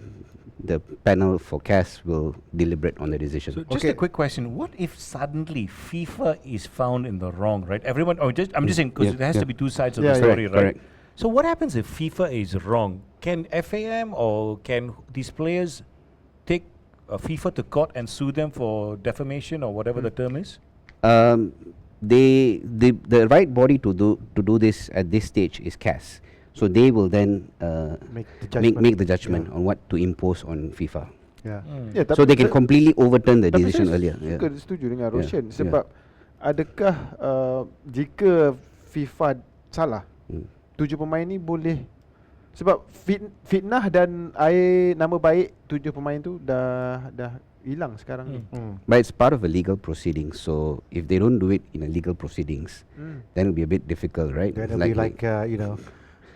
the panel for CAS will deliberate on the decision. So just a quick question: what if suddenly FIFA is found in the wrong? Right? Everyone. I'm just saying because Yeah, there has to yeah. be two sides of Yeah, the yeah. story, right? Correct. So what happens if FIFA is wrong? Can FAM or can these players take FIFA to court and sue them for defamation or whatever the term is? The right body to do this at this stage is CAS. So they will then make the judgment on what to impose on FIFA. Yeah. Ya, So they can tapi- completely overturn the tapi decision saya earlier. suka setuju dengan Yeah, Roshan yeah. sebab adakah jika FIFA salah 7 pemain ni boleh sebab fitnah dan air nama baik 7 pemain tu dah hilang sekarang ni. But it's part of a legal proceeding. So if they don't do it in a legal proceedings, then it'll be a bit difficult, right? Then it'll be like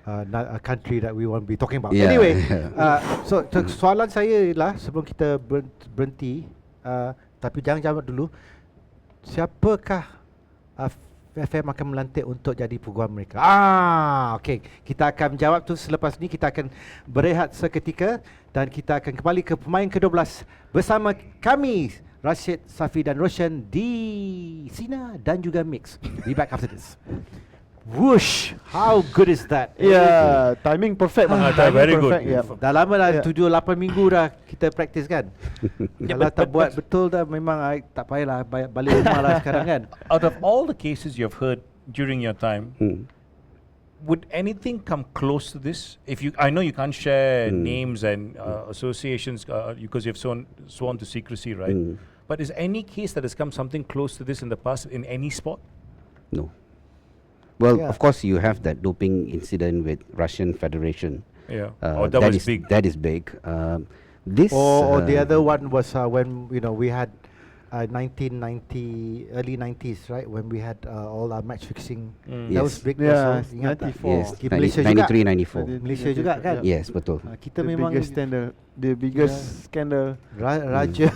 not a country that we won't be talking about. Yeah. Anyway, so soalan saya ialah sebelum kita berhenti, tapi jangan jawab dulu. Siapakah FM akan melantik untuk jadi peguam mereka? Okay. Kita akan jawab tu selepas ni. Kita akan berehat seketika dan kita akan kembali ke Pemain Ke-12 bersama kami, Rashid, Safi dan Roshan di Sina dan juga Mix. Be back after this. Whoosh! How good is that? Yeah, timing perfect bang. Very good. Yeah. Dah lama dah, Yeah. 7-8 minggu dah kita praktis kan. Kalau tak buat betul dah memang tak payahlah balik rumah lah sekarang kan. Out of all the cases you've heard during your time, would anything come close to this? If you, I know you can't share names and associations because you've sworn to secrecy, right? But is any case that has come something close to this in the past in any sport? No. Well, Yeah. of course, you have that doping incident with Russian Federation. Yeah. That was is big. That is big. This Or the other one was when we had 1990 early 90s, right, when we had all our match fixing. That was Yes. big. Yeah, also. Ingat tak? 94. yes, Di Malaysia juga. 93, 94. Malaysia juga kan? Yes, betul. Kita The memang biggest scandal. The biggest scandal. raja.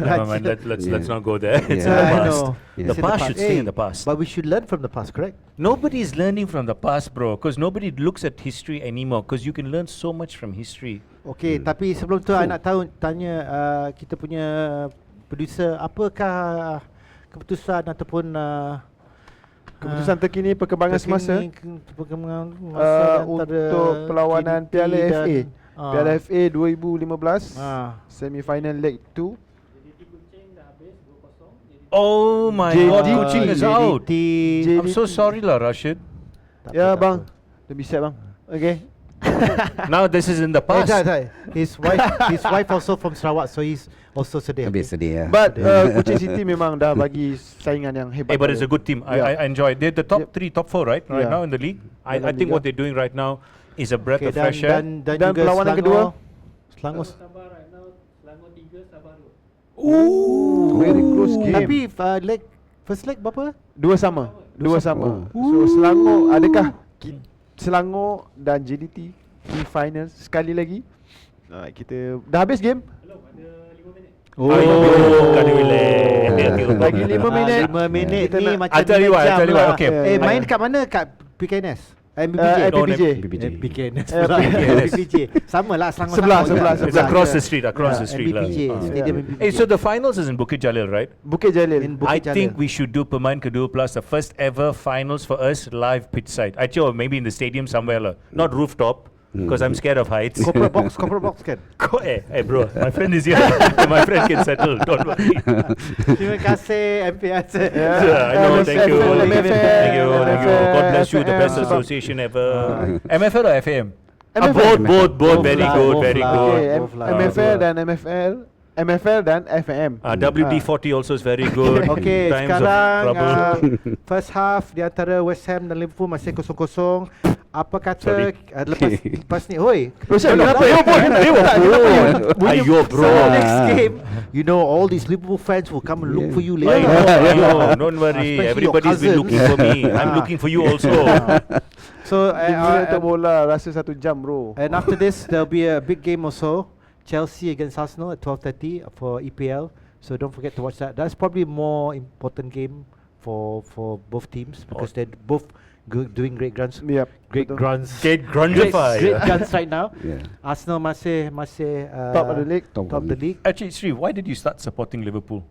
Never mind, let's not go there. It's Yeah. in the I past. know. Yeah. The It's in past should stay Hey, in the past. But we should learn from the past, correct? Nobody is learning from the past, bro, because nobody looks at history anymore. Because you can learn so much from history. Okay, tapi sebelum tu I nak tanya kita punya producer, apakah keputusan ataupun Keputusan terkini perkembangan semasa perkembangan masa antara untuk perlawanan JDT Piala dan, FA. ah, Piala FA 2015 ah. semi-final leg 2. Oh my JDT. God, Kuching is out. JDT. I'm so sorry lah, Rashid. Tak Ya apa, tak bang, apa. lebih siap bang. Okay. Now this is in the past. Tak. His wife also from Sarawak, so he's also sedih. A bit sedih, yeah. But Kuching City memang dah bagi saingan yang hebat. Hey, but it's a good team. Yeah. I enjoy it. They're the top Yep. 3, top 4, right? Right Yeah. now in the league. I Dalam think Liga. what they're doing right now is a breath Okay, of fresh air. dan Dan juga perlawanan Selangor. kedua? Selangor. Ooh, very close game. Tapi first leg berapa? Dua sama. So Selangor, adakah Selangor dan JDT di final sekali lagi? Kita dah habis game? Oh, kali Lagi 5 minit. 5 minit Kita ni nak- macam I'll tell you 2 why, I'll jam tell you why. lah. Okay. Main kat mana? Kat PKNS? MBPJ? PPJ. PKNS Eh, pula. PKNS. MBPJ. Sama lah Selangor. Sebelah, sama juga. It's across the street, across the street. MBPJ. lah. Stadium MBPJ. Hey, so the finals is in Bukit Jalil, right? Bukit Jalil. In Bukit I Jalil. think we should do Pemain Ke-12, the first ever finals for us live pitch side. Actually, or maybe in the stadium somewhere, lah. Not rooftop, because I'm scared of heights. Corporate box kan? Hey bro, my friend is here. My friend can settle. Don't worry. Terima kasih MPS. I know. Thank you. MFL. Thank you. God bless you. The FFM. best association ever. MFL or FAM? MFL. Both. Very lah, good. both Very lah. good. Okay, both lah. MFL dan MFL dan FM. WD-40 also is very good. Okay, Times of sekarang trouble. first half di antara West Ham dan Liverpool masih 0-0. Apa kata Sorry. lepas ni, oi. Rosyam, kenapa? Ayo bro. So next game, you know all these Liverpool fans will come and look for you later. Ayo, don't worry. Especially Everybody's your been looking for me. I'm looking for you also. So Dia bola rasa 1 jam bro. and after this there'll be a big game also, Chelsea against Arsenal at 12:30 for EPL. So don't forget to watch that. That's probably more important game for both teams because they're both doing great guns. Yep. Great betul. guns. Get grungified. Great guns right now. Yeah. Arsenal masih Top of the league. top of the league. Actually, Sri, why did you start supporting Liverpool?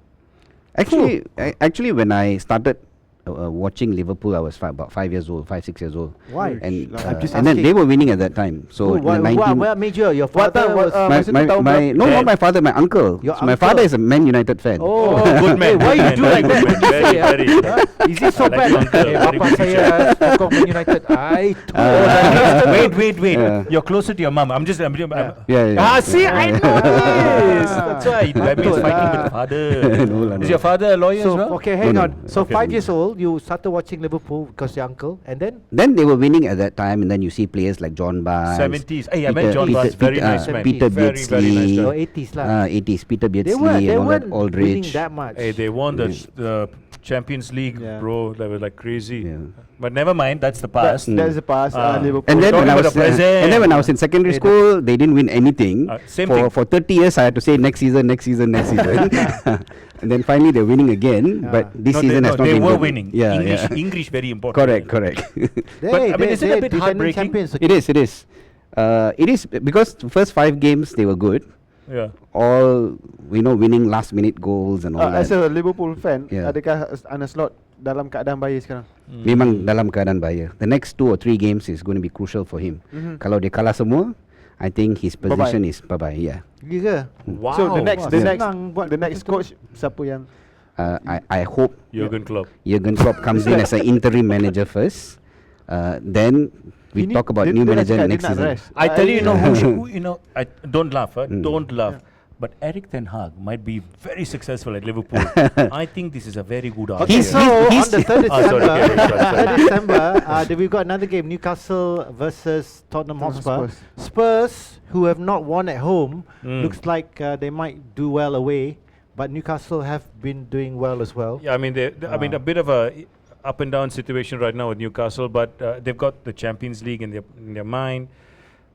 Actually, when I started watching Liverpool, I was about 5 years old, 5, 6 years old. Why? And I'm just and then asking. they were winning at that time. So in the 19 what made you? Your What father time- was. what, my, masa tu my, tahun my berapa? no, Dad. not my father, my uncle. Your So my father uncle. is a Man United fan. Oh, Good man. Hey, why you good do man, like good that? man. Very, very. Is it so I like bad? your uncle, Eh, very bapa good saya sokong Man United. Wait. Yeah. You're closer to your mum. I'm just. Yeah. Ah, see, I know this. Ah. That's why. That means Betul fighting lah. with father. No lah, Is no. your father a lawyer as So well? okay, hang No, on. no. So Okay. 5 years old, you started watching Liverpool because your uncle, and then Then they were winning at that time, and then you see players like John Barnes. 70s. Hey, I met John Barnes. Very nice man. Peter Very, very nice Beardsley. guy. your 80s lah. 80s, Peter They Beardsley weren't and all that, winning Aldridge. that much. Hey, they won the Champions League, Yeah. bro. That was like crazy. Yeah. But never mind. That's the past. That's the past. Ah. Liverpool. And then Talking when I about was the present. and then when I was in secondary Hey, school, they didn't win anything. Same thing. For 30 years, I had to say next season. And then finally they're winning again. Yeah. But this No, season has not they been were good. winning. Yeah, English, yeah. English, very important. Correct. But, I mean, isn't it a bit defending heartbreaking? champions. It is. It is because the first 5 games they were good, Yeah. all winning last minute goals and all As that. a Liverpool fan, Yeah. adakah Arne Slot dalam keadaan bahaya sekarang? Memang dalam keadaan bahaya. The next 2 or 3 games is going to be crucial for him. Kalau dia kalah semua, I think his position is bye-bye. Yeah. Giga. Wow. So the next senang buat the next betul-betul. coach siapa yang I hope Jurgen Klopp. Jurgen Klopp comes in as an interim manager first. Then we talk about new manager next season. I tell you, I don't laugh. Don't laugh. But Eric Ten Hag might be very successful at Liverpool. I think this is a very good idea. Okay, so on the 3rd Ah, sorry, December, sorry. 3rd December, we've got another game, Newcastle versus Tottenham Hotspur. Spurs, who have not won at home, looks like they might do well away, but Newcastle have been doing well as well. Yeah, I mean, I mean, a bit of a up and down situation right now with Newcastle, but they've got the Champions League in their mind.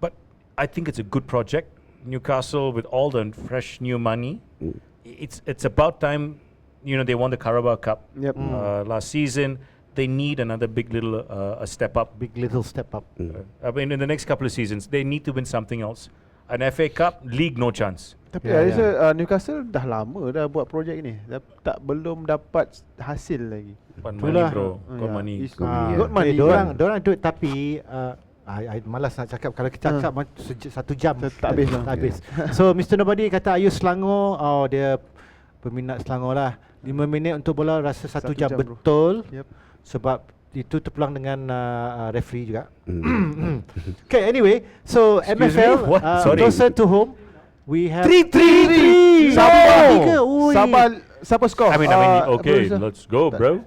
But I think it's a good project. Newcastle with all the fresh new money, it's about time. They won the Carabao Cup last season. They need another big little a step up. Big little step up. I mean, in the next couple of seasons, they need to win something else. An FA Cup, league no chance. Tapi Yeah, Newcastle dah lama dah buat projek ni. Belum dapat hasil lagi. Got Itulah. money, bro. Got Yeah, money. it's- Ah, Got money, Dorang kan? duit tapi I malas nak cakap. Kalau kita cakap 1 jam Tak habis lah. tak habis. So Mr. Nobody kata Ayu Selangor, dia peminat Selangor lah. 5 minit untuk bola rasa 1 1 jam, jam, bro. betul. Yep. Sebab itu terpulang dengan referee juga. Okay, anyway, so Excuse MFL me? What? Sorry. closer to home. We have 3-3. Siapa score? I mean, okay, producer? let's go, bro.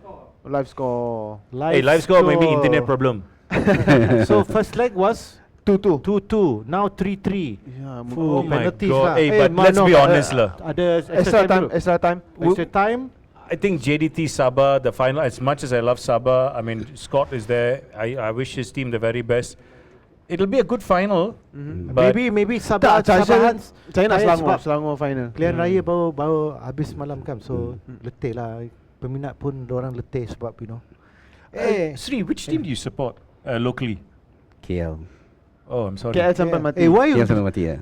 Live score Hey, live score maybe internet problem. So first leg was 2-2. 2-2. Now 3-3. Yeah, Oh my penalties God. lah. Hey, but let's be honest lah. Ada extra time, dulu. extra time. Extra time. I think JDT Sabah, the final, as much as I love Sabah, I mean, Scott is there. I wish his team the very best. It'll be a good final. But Maybe Sabah Tak, Sabahan saya nak tired Selangor, sebab Selangor final. Pilihan raya baru habis malam kan. So letih lah. Peminat pun orang letih sebab Sri, which team do you support locally? KL. Oh, I'm sorry. KL sampai mati. why KL sampai mati ya.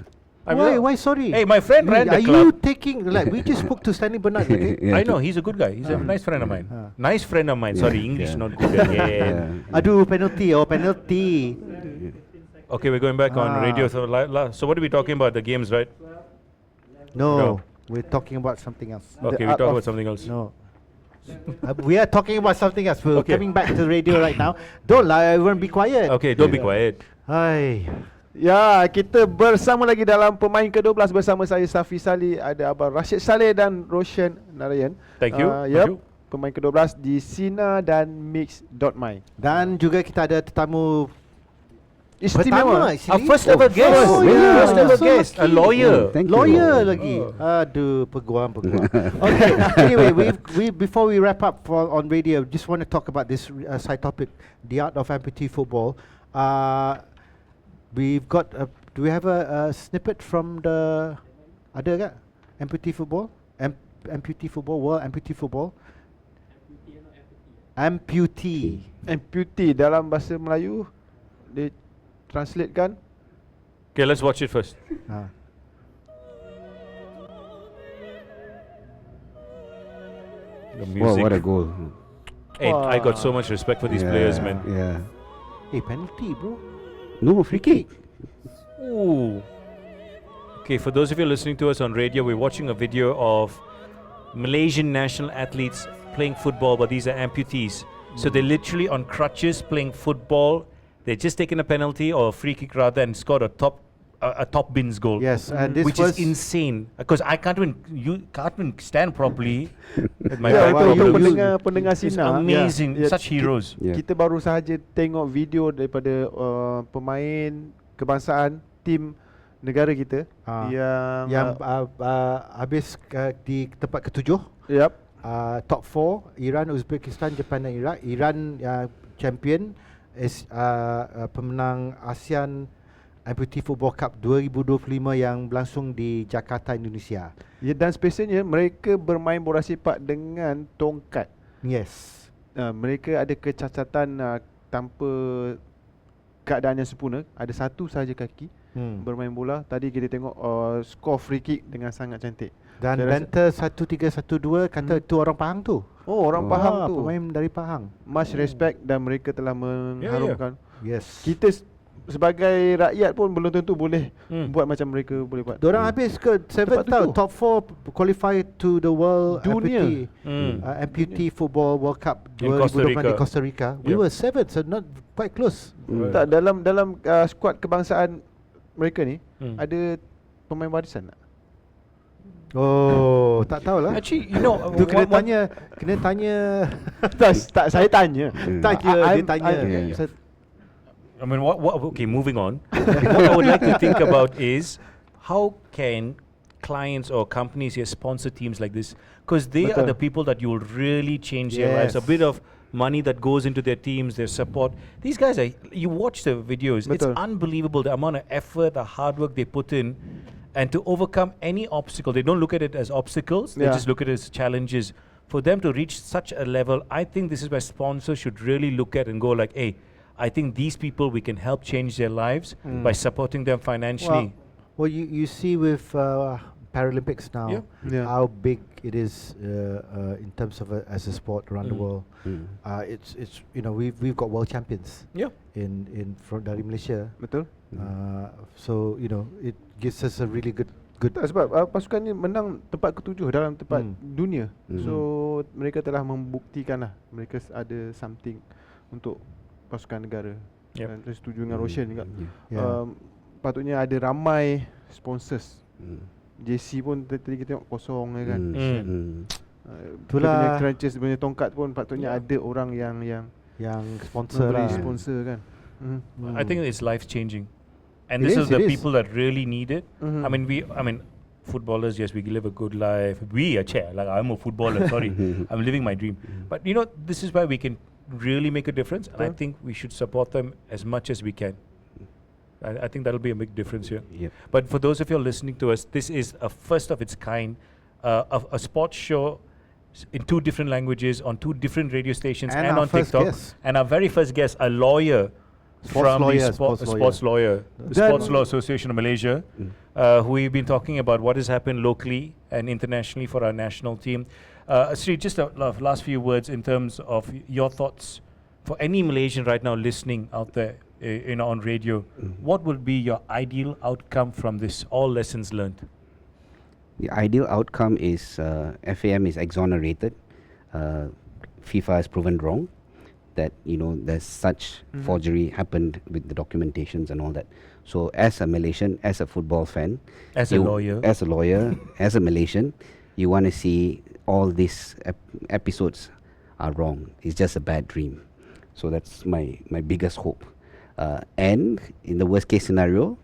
why sorry? Hey, my friend ran the Are you club. taking we just spoke to Stanley Bernard okay? Yeah, I know, he's a good guy. He's a nice friend of mine. Nice friend of mine. Sorry, English Yeah. not good again. Aduh, penalty. Okay, we're going back on radio. So, so what are we talking about? The games, right? No, we're talking about something else. Okay, we art talk of- about something else. No. We are talking about something else. We're Okay. coming back to the radio right now. Don't lie, everyone be quiet. Okay, don't be quiet. Hai. Ya, kita bersama lagi dalam Pemain Ke-12 bersama saya Safi Salih, ada Abang Rashid Saleh dan Roshan Narayan. Thank you. Thank Yep, you. Pemain Ke-12 di Sina dan Mix.my. Dan juga kita ada tetamu Istimewa. actually. Our first ever guest. Oh, yeah. First ever So guest. A lucky. lawyer. Thank you. Lawyer lagi. Aduh, peguam. Okay. Anyway, we before we wrap up on radio, just want to talk about this side topic, the art of amputee football. We've got. Do we have a snippet from the? Ada tak? Amputee football. Amputee football. World amputee football. Amputee. Amputee dalam bahasa Melayu dia translate kan? Okay, let's watch it first. The Wow, music. what a goal. Hey, I got so much respect for these players, man. Yeah. Hey, penalty, bro. No, free kick. Ooh. Okay, for those of you listening to us on radio, we're watching a video of Malaysian national athletes playing football, but these are amputees. So they're literally on crutches playing football. They're just taken a penalty or a free kick rather and scored a top bins goal. Yes, and this which was is insane because I can't even stand properly. With my Ya, back well, untuk properly. pendengar It's Sina. amazing, Ya, such heroes. Yeah. Kita baru sahaja tengok video daripada pemain kebangsaan tim negara kita yang habis di tempat ketujuh. Yep. Top 4 Iran, Uzbekistan, Japan dan Iraq. Iran champion is pemenang ASEAN Amputee Football Cup 2025 yang berlangsung di Jakarta, Indonesia. Ya, dan spesialnya mereka bermain bola sepak dengan tongkat. Yes. Mereka ada kecacatan tanpa keadaan yang sempurna. Ada satu sahaja kaki. bermain bola. Tadi kita tengok skor free kick dengan sangat cantik. Dan Saya rasa- banter 1312 kata tu orang Pahang tu. Oh, orang Pahang tu. Pemain dari Pahang. Much respect dan mereka telah mengharumkan. Yes. Kita sebagai rakyat pun belum tentu boleh buat macam mereka boleh buat. Diorang habis ke 7 tau, Tepat top 4 qualify to the World Dunia. amputee football World Cup In Costa 2020 di Rica. Costa Rica. We Yep. were 7, so not quite close. Tak, dalam skuad kebangsaan mereka ni ada pemain warisan tak? Oh, tak tahulah. Actually, you know, Tu kena one- tanya. tak, saya tanya. Tak kira dia I'm- tanya. saya- I mean, okay, moving on. What I would like to think about is how can clients or companies here sponsor teams like this? Because they are Betul. the people that you will really change their lives. A Yes. bit of money that goes into their teams, their support. These guys are, you watch the videos, it's Betul. unbelievable the amount of effort, the hard work they put in. And to overcome any obstacle, they don't look at it as obstacles, they Yeah. just look at it as challenges. For them to reach such a level, I think this is where sponsors should really look at and go like, hey, I think these people, we can help change their lives by supporting them financially. Well, you see with Paralympics now, Yeah. Yeah. how big it is in terms of as a sport around the world. It's we've got world champions Yeah. in from dari Malaysia. Betul. So it gives us a really good. Tak, sebab pasukan ni menang tempat ke-7 dalam tempat dunia. So mereka telah membuktikan lah mereka ada something untuk pasukan negara. Yep. Dan saya setuju dengan Roshan juga. Yeah. Patutnya ada ramai sponsors. JC pun tadi kita tengok kosong kan. Dia Itulah. punya crunches, dia punya tongkat pun patutnya ada orang yang Yang sponsor memberi lah. sponsor kan. I think it's life changing, and It this is, is the it is. people that really need it. I mean, footballers, yes, we live a good life. We are like I'm a footballer. Sorry, I'm living my dream. But this is why we can really make a difference, and I think we should support them as much as we can. I think that'll be a big difference here. Yep. But for those of you listening to us, this is a first of its kind, a sports show in 2 different languages on 2 different radio stations And and our on first TikTok. guest. And our very first guest, a lawyer from the sports lawyer, the Sports Law Association of Malaysia, who we've been talking about what has happened locally and internationally for our national team. Sri, just a last few words in terms of your thoughts for any Malaysian right now listening out there, on radio. What would be your ideal outcome from this? All lessons learned. The ideal outcome is FAM is exonerated. FIFA has proven wrong that there's such forgery happened with the documentations and all that. So as a Malaysian, as a football fan, As a lawyer. as a Malaysian, you want to see all these episodes are wrong. It's just a bad dream. So that's my biggest hope. And in the worst case scenario,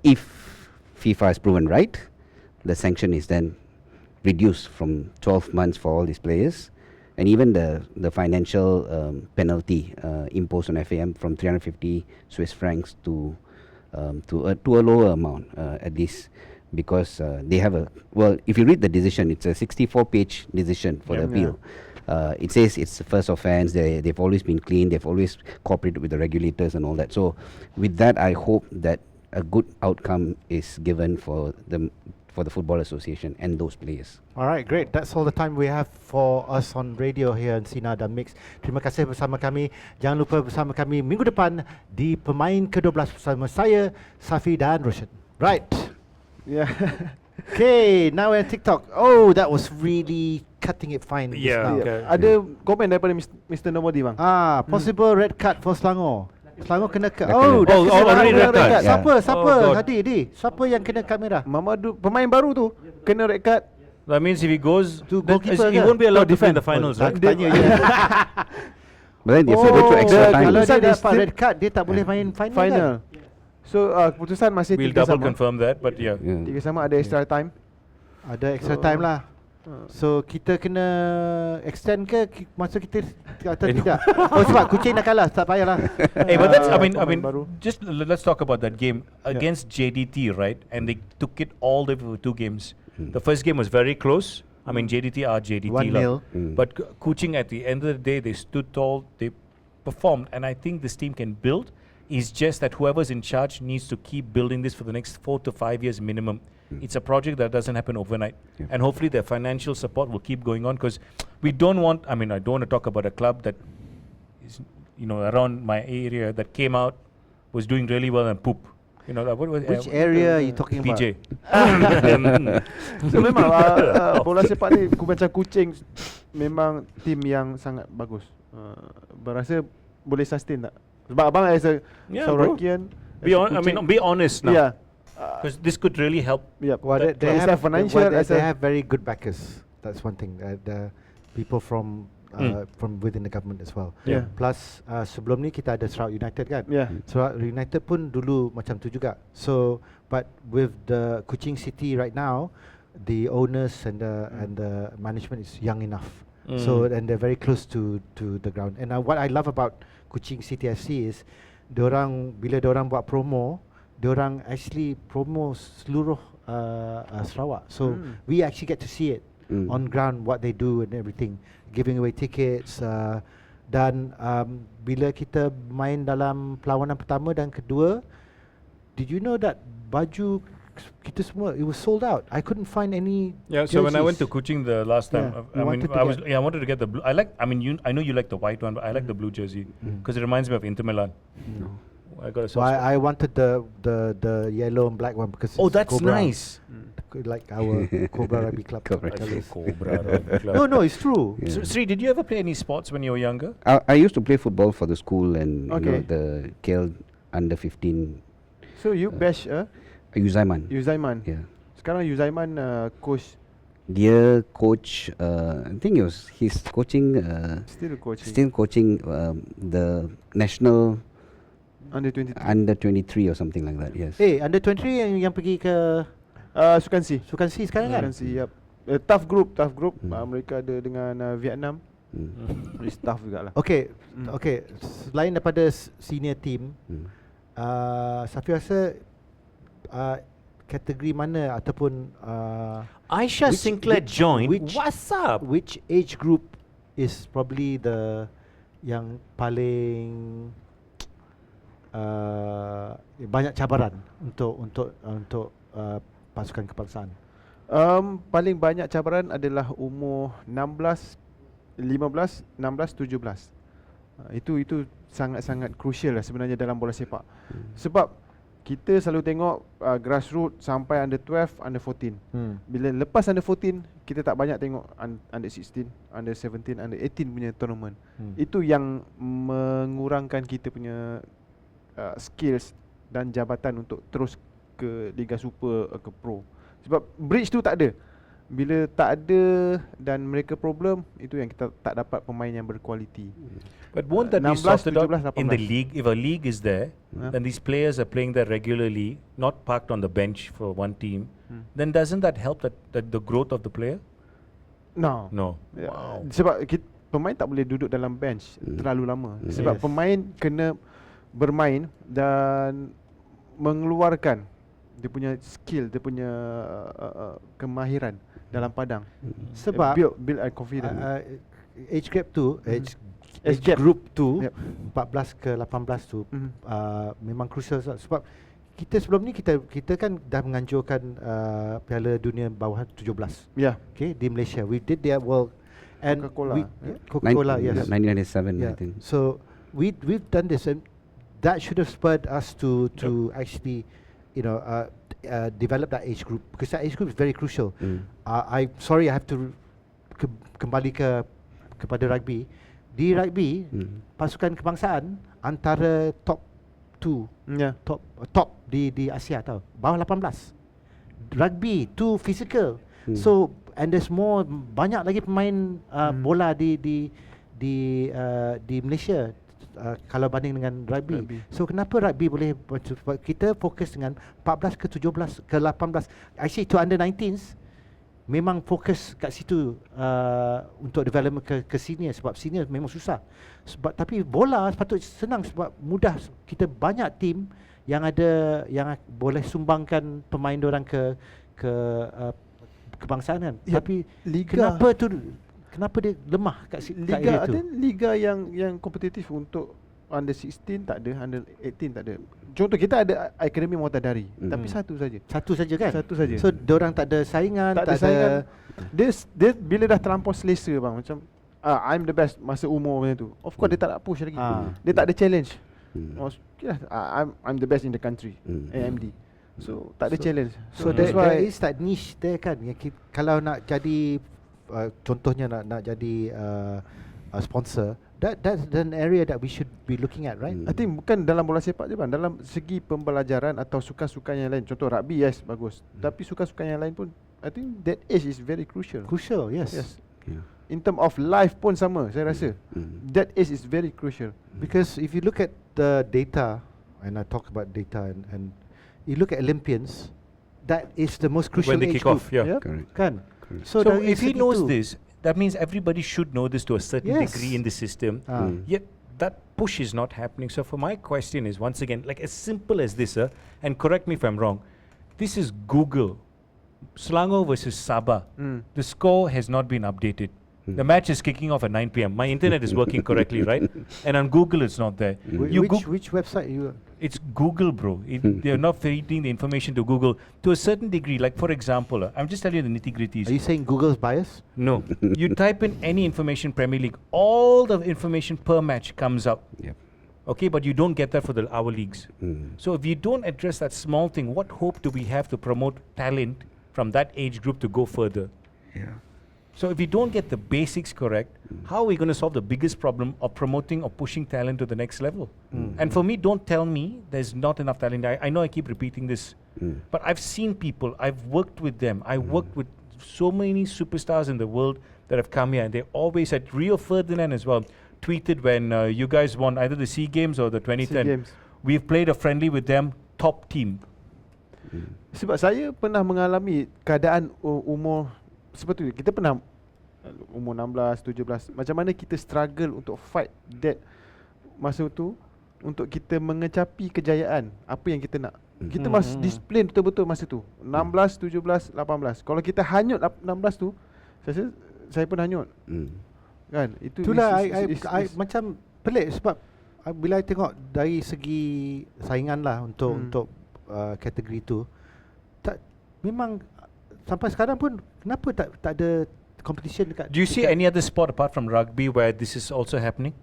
if FIFA is proven right, the sanction is then reduced from 12 months for all these players, and even the financial penalty imposed on FAM from 350 Swiss francs to a lower amount at least, because they have if you read the decision, it's a 64-page decision for the appeal. It says it's the first offense, they've always been clean, they've always cooperated with the regulators and all that. So with that, I hope that a good outcome is given for the Football Association and those players. Alright, great. That's all the time we have for us on radio here in Sinar dan Mix. Terima kasih bersama kami. Jangan lupa bersama kami minggu depan di Pemain Ke-12 bersama saya, Safi dan Roshan. Right. Yeah. Okay, now we're on TikTok. Oh, that was really cutting it fine. just Yeah, now. okay. Ada komen daripada Mr. Nomodi bang. Possible red card for Selangor. Selangor kena cut. Dah Oh, kena. dah Oh, kena already red card. Yeah. Siapa? Oh, God. Hadi. Siapa yang kena kad merah? Mamadou pemain baru tu kena red card. That means if he goes, To goalkeeper he ke? won't be allowed No, to play in the defend. finals, Oh, right? tanya je. But then they have to go through extra the- time. Kalau dia Keputusan is dapat still- red card, dia tak boleh main final. Final. Kan? So keputusan masih We'll 3 double sama. confirm that, but yeah. Yeah. 3 sama, ada extra time. Ada extra time lah. So kita kena extend ke masa kita atau tidak? Oh sebab Kuching dah kalah, tak payahlah. Hey, but that's I mean pemain baru. just let's talk about that game against JDT, right? And they took it all the way for 2 games. The first game was very close. I mean JDT are JDT 1-0. but Kuching at the end of the day they stood tall, they performed, and I think this team can build, It's just that whoever's in charge needs to keep building this for the next 4 to 5 years minimum. It's a project that doesn't happen overnight. Yeah. And hopefully their financial support will keep going on, because we don't want, I mean, I don't want to talk about a club that is, you know, around my area that came out, was doing really well and poop. You know, what was Which area are you talking about? PJ. So memang bola sepak ni macam kucing, memang tim yang sangat bagus. Berasa boleh sustain tak? Sebab abang as a Yeah, bro. Saurakian, Be honest now. Yeah. Because this could really help. Yep. Well, That- they it's have a financial, they have very good backers. That's one thing. The people from within the government as well. Yeah. Plus sebelum ni kita ada Sarawak United kan. Yeah. Sarawak United pun dulu macam tu juga. So but with the Kuching City right now, the owners and the management is young enough. So and they're very close to the ground. And what I love about Kuching City FC is bila diorang buat promo, diorang actually promo seluruh Sarawak. So we actually get to see it on ground, what they do and everything, giving away tickets. Dan bila kita main dalam perlawanan pertama dan kedua, did you know that baju kita semua, it was sold out. I couldn't find any Yeah, so when I went to jerseys. Kuching the last time, Yeah, you wanted to I wanted to get the blue. I know you like the white one, but I like the blue jersey because it reminds me of Inter Milan. I got a So soft spot. I wanted the yellow and black one because Oh, it's that's Cobra. nice. Like our Cobra Rugby Club. Cobra. colours. Cobra Rugby Club. No, it's true. Yeah. So, Sri, did you ever play any sports when you were younger? I used to play football for the school and you know, Okay. the KL under 15 So you bash Yuzaiman. Yuzaiman. Yeah. Sekarang Yuzaiman coach, Dia coach, I think he's coaching, still coaching. still coaching the national Under 23. under 23 or something like that. Yes. Eh, under 23 yang pergi ke Sukan Sukan C sekarang kan? Sukan C, yep. Tough group. Mereka ada dengan Vietnam. It's tough jugalah. Okay, okay. Selain daripada senior team, Safi rasa kategori mana ataupun Aisha Sinclair joined. What's up? which age group is probably the yang paling banyak cabaran untuk pasukan kebangsaan? Paling banyak cabaran adalah umur 16, 15, 16, 17. Itu sangat-sangat crucial lah sebenarnya dalam bola sepak. Sebab kita selalu tengok grassroots sampai under 12, under 14. Bila lepas under 14, kita tak banyak tengok under 16, under 17, under 18 punya tournament. Itu yang mengurangkan kita punya skills dan jabatan untuk terus ke Liga Super, ke Pro. Sebab bridge tu tak ada. Bila tak ada dan mereka problem, itu yang kita tak dapat pemain yang berkualiti. But won't that be 16, sorted out 17, in the 18? league? If a league is there, then these players are playing there regularly, not parked on the bench for one team, then doesn't that help that the growth of the player? No. No. Wow. Sebab pemain tak boleh duduk dalam bench terlalu lama. Sebab Yes. pemain kena bermain dan mengeluarkan dia punya skill, dia punya kemahiran dalam padang. Sebab build confidence. age gap tu, age gap. group tu, Yep. 14 ke 18 tu memang crucial sebab kita sebelum ni kita kan dah menganjurkan Piala Dunia bawah 17. Yeah. Okay, di Malaysia we did their world and Coca-Cola, Coca-Cola, yes. 1997, I Yeah. think. So we've done this and that should have spurred us to actually, you know, develop that age group because that age group is very crucial. I'm sorry I have to kembali kepada rugby. Di rugby, pasukan kebangsaan antara top 2, Yeah. top di Asia tau. Bawah 18. Rugby too physical. So and there's more, banyak lagi pemain bola di Malaysia kalau banding dengan rugby. So kenapa rugby boleh, kita fokus dengan 14 ke 17 ke 18. Actually to under 19s memang fokus kat situ untuk development ke senior sebab senior memang susah. Sebab tapi bola sepatutnya senang sebab mudah. Kita banyak tim yang ada yang boleh sumbangkan pemain diorang ke kebangsaan kan. Ya, Tapi liga, kenapa dia lemah kat liga area ada tu? liga yang kompetitif untuk under 16 tak ada, under 18 tak ada. Contoh kita ada akademi Muatadari, tapi satu saja. Satu saja kan? Satu saja. So diorang tak ada saingan, tak ada saingan. Dia bila dah terlampau selesa bang, macam I'm the best masa umur macam tu. Of course dia tak nak push lagi. Dia tak ada challenge. I'm the best in the country. AMD. So tak ada challenge. So there is that niche there kan. Kalau nak jadi contohnya nak jadi sponsor, that's an area that we should be looking at, right? I think bukan dalam bola sepak je bang, dalam segi pembelajaran atau sukan-sukan yang lain. Contoh rugby, yes, bagus. Tapi sukan-sukan yang lain pun, I think that age is very crucial. Crucial, yes. Yeah. In term of life pun sama, saya rasa. That age is very crucial. Because if you look at the data, and I talk about data, and you look at Olympians, that is the most crucial When they age kick off, group. yeah. Correct. Kan? So dari if he segi knows tu, this, that means everybody should know this to a certain Yes. degree in the system. Yet that push is not happening. So for my question is, once again, like as simple as this, and correct me if I'm wrong, this is Google. Selangor versus Sabah. The score has not been updated. The match is kicking off at 9 p.m. My internet is working correctly, right? And on Google it's not there. which website you? It's Google, bro. They're not feeding the information to Google to a certain degree. Like for example, I'm just telling you the nitty-gritties. Are you saying Google's bias? No. You type in any information Premier League, all the information per match comes up. Yep. Okay, but you don't get that for our leagues. So if you don't address that small thing, what hope do we have to promote talent from that age group to go further? Yeah. So if we don't get the basics correct, how are we going to solve the biggest problem of promoting or pushing talent to the next level? And for me, don't tell me there's not enough talent. I know I keep repeating this, but I've seen people, I've worked with them. I worked with so many superstars in the world that have come here, and they always had Rio Ferdinand as well tweeted when you guys won either the SEA Games or the 2010. Games. We've played a friendly with them, top team. Sebab saya pernah mengalami keadaan umur seperti itu. Kita pernah umur 16, 17, macam mana kita struggle untuk fight that masa tu untuk kita mengecapi kejayaan apa yang kita nak. Kita masih disiplin betul-betul masa tu. 16, 17, 18. Kalau kita hanyut 16 tu, saya pun hanyut. Kan? Itulah I macam pelik sebab bila I tengok dari segi saingan lah untuk kategori tu, memang sampai sekarang pun kenapa tak ada competition dekat. Do you see any other sport apart from rugby where this is also happening?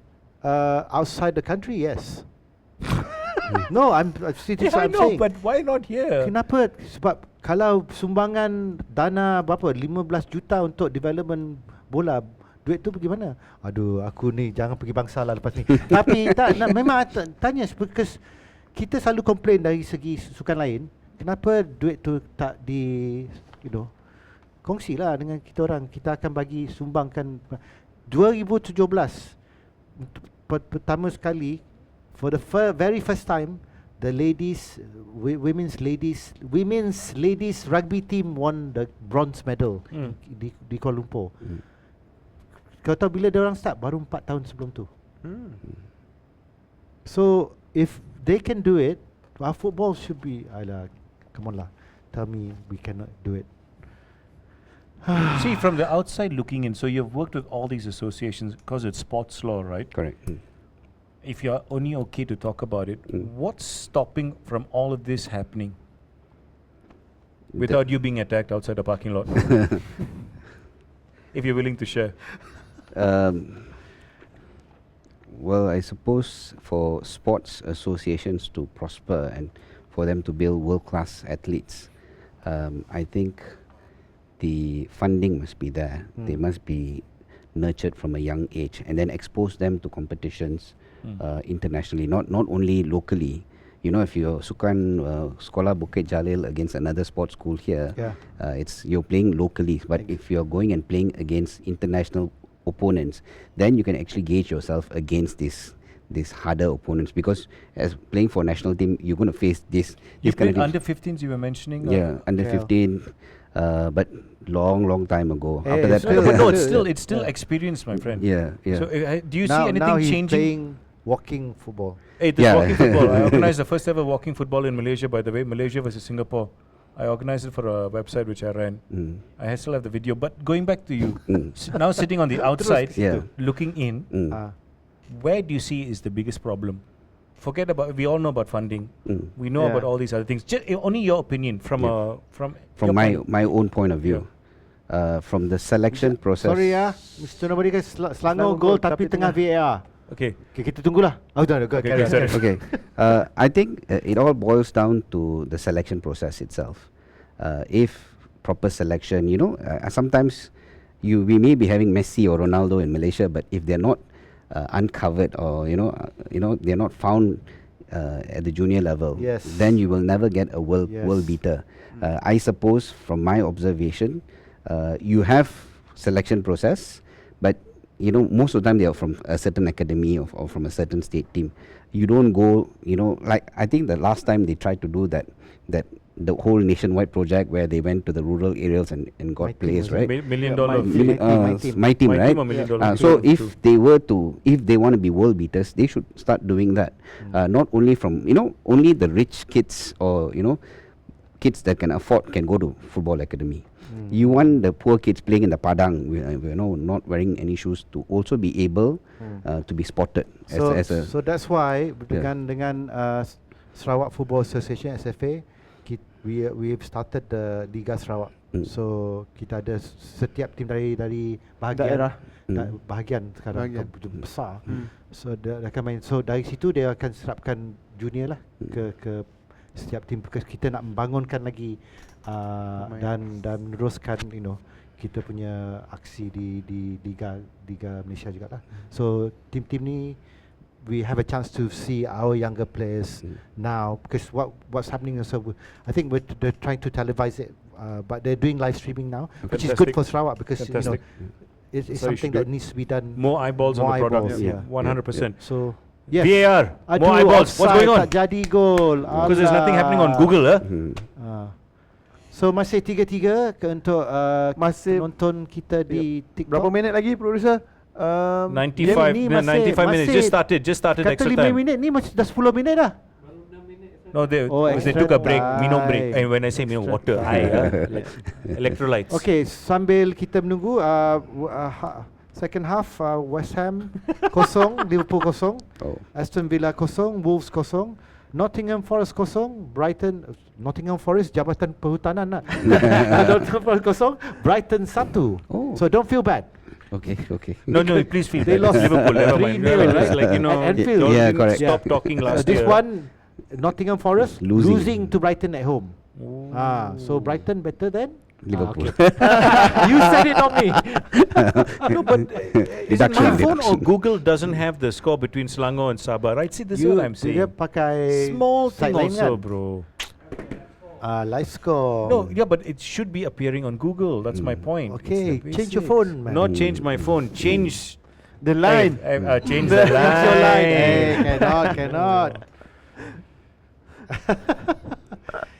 Outside the country, yes. No, I'm Yeah, I know, saying. but why not here? Kenapa? Sebab kalau sumbangan dana berapa 15 juta untuk development bola, duit tu pergi mana? Aduh, aku ni jangan pergi bangsa lah lepas ni. Tapi tak memang tanya because kita selalu komplain dari segi sukan lain, kenapa duit tu tak kongsi lah dengan kita orang. Kita akan bagi sumbangkan 2017 pertama sekali, for the very first time, the women's ladies rugby team won the bronze medal di Kuala Lumpur. Kau tahu bila dia orang start? Baru 4 tahun sebelum tu. So if they can do it, our football should be come on lah, tell me we cannot do it. See, from the outside looking in, so you've worked with all these associations because it's sports law, right? Correct. If you're only okay to talk about it, what's stopping from all of this happening without you being attacked outside the parking lot? If you're willing to share. Well, I suppose for sports associations to prosper and for them to build world-class athletes, I think the funding must be there. They must be nurtured from a young age and then expose them to competitions internationally, not only locally. You know, if you're sukan Sekolah Bukit Jalil against another sports school here, it's you're playing locally. But if you're going and playing against international opponents, then you can actually gauge yourself against these harder opponents, because as playing for national team, you're going to face this kind of under 15s you were mentioning? Yeah, under 15. But long time ago. Hey, After that, No, it's still experience, my friend. yeah. So do you see now anything he's changing? playing walking football. Hey, this Yeah. walking football. I organized the first ever walking football in Malaysia, by the way, Malaysia versus Singapore. I organized it for a website which I ran. I still have the video. But going back to you, now sitting on the outside, Yeah. looking in, where do you see is the biggest problem? Forget about, we all know about funding. We know about all these other things. Only your opinion from From your my own point of view. From the selection process. Sorry ya, Mr. Nobody guys, Selangor gol tapi tengah VAR. Okay. Okay, kita tunggulah. Oh, dah, Okay, sorry. Okay. I think it all boils down to the selection process itself. If proper selection, sometimes we may be having Messi or Ronaldo in Malaysia, but if they're not uncovered or they're not found at the junior level, then you will never get a world beater. I suppose from my observation, you have selection process, but most of the time they are from a certain academy or from a certain state team. You don't go, like I think the last time they tried to do that the whole nationwide project where they went to the rural areas and got players, right? $1 million My team, right? $1 million So if they want to be world beaters, they should start doing that. Not only from only the rich kids or kids that can afford can go to football academy. You want the poor kids playing in the padang, not wearing any shoes, to also be able to be spotted So that's why dengan Sarawak Football Association SFA, we've started the Liga Sarawak. So kita ada setiap tim dari bahagian bahagian sekarang besar. So dia akan main. So dari situ dia akan serapkan junior lah ke setiap tim, because kita nak membangunkan lagi dan meneruskan kita punya aksi di Liga Malaysia juga lah. So tim-tim ni we have a chance to see our younger players now, because what's happening also, I think they're trying to televise it, but they're doing live streaming now, which is good for Sarawak, because it's So something that needs to be done. More eyeballs on the product. Yeah. 100%. So yes. VAR. More eyeballs. What's going on? Tak jadi gol. Because there's nothing happening on Google, So masih 3-3 untuk Masih nonton kita di TikTok. berapa minit lagi, producer? 95 ni minutes. Just started kata extra 5 time. minit ni masih dah 10 minit dah. No, they extra took a break, time. minum break. And when I say minum, water, like electrolytes. Okay, sambil kita menunggu second half, West Ham 0, Liverpool 0, Aston Villa 0, Wolves 0, Nottingham Forest 0, Nottingham Forest Jabatan Perhutanan lah. Nottingham Forest 0, Brighton 1. So don't feel bad. Okay. No, please feel They bad. lost Liverpool, never mind. 3-0, It's like, at Anfield. y'all Yeah, didn't correct. stop talking last This year. one, Nottingham Forest losing to Brighton at home. So Brighton better than Liverpool. you said it, not me. No, but is it my phone or Deduction. Google doesn't have the score between Selangor and Sabah, right? See, this is what I'm Dia saying. pakai Small thing sideline also, kan? bro. Live score. No, yeah, but it should be appearing on Google. That's my point. Okay, It's the change your basics. phone, man. Not change my phone. Change The line. change the line. Cannot.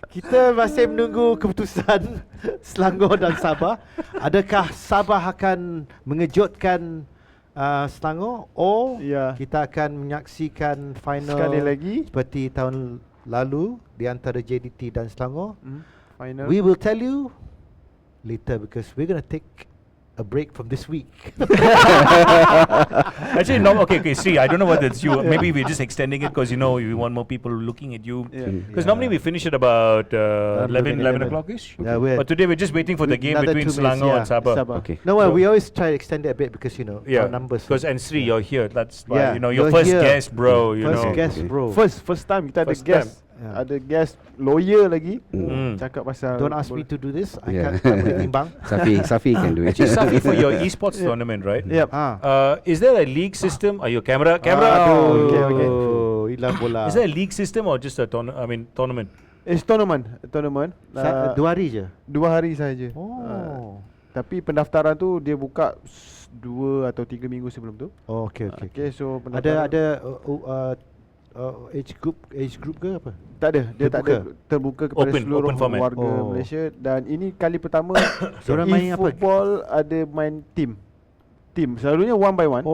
Kita masih menunggu keputusan Selangor dan Sabah. Adakah Sabah akan mengejutkan Selangor, or kita akan menyaksikan final Sekali lagi seperti tahun lalu di antara JDT dan Selangor? final. We will tell you later, because we're going to take a break from this week. Actually, no. Okay. See, I don't know whether it's you. Maybe we're just extending it because we want more people looking at you. Because normally we finish at about 11 o'clock-ish. Yeah, But today we're just waiting for the game another between 2 minutes, Selangor and Sabah. Okay. No, well, So- we always try to extend it a bit because our numbers. Because and Sri, you're here. That's why Yeah, your you're first here. guest, bro. First guest, bro. First time kita ada First guest. time. Ada guest lawyer lagi. Mm. Cakap pasal Don't ask me to do this. I Yeah. can't boleh timbang. Safi can do it. Actually, Safi, for your esports tournament, right? Yep. Is there a league system? Are your camera? Aduh, okay. hilang bola. Is there a league system or just a tournament? It's tournament. 2 hari je. 2 hari saja. Tapi pendaftaran tu dia buka 2 atau 3 minggu sebelum tu. Oh, okay. Okay, so pendaftaran Ada age group ke apa? tak ada, dia tak ada, Terbuka? terbuka kepada Open seluruh format. warga Malaysia, dan ini kali pertama Diorang main apa? football ada main team. Selalunya one by one.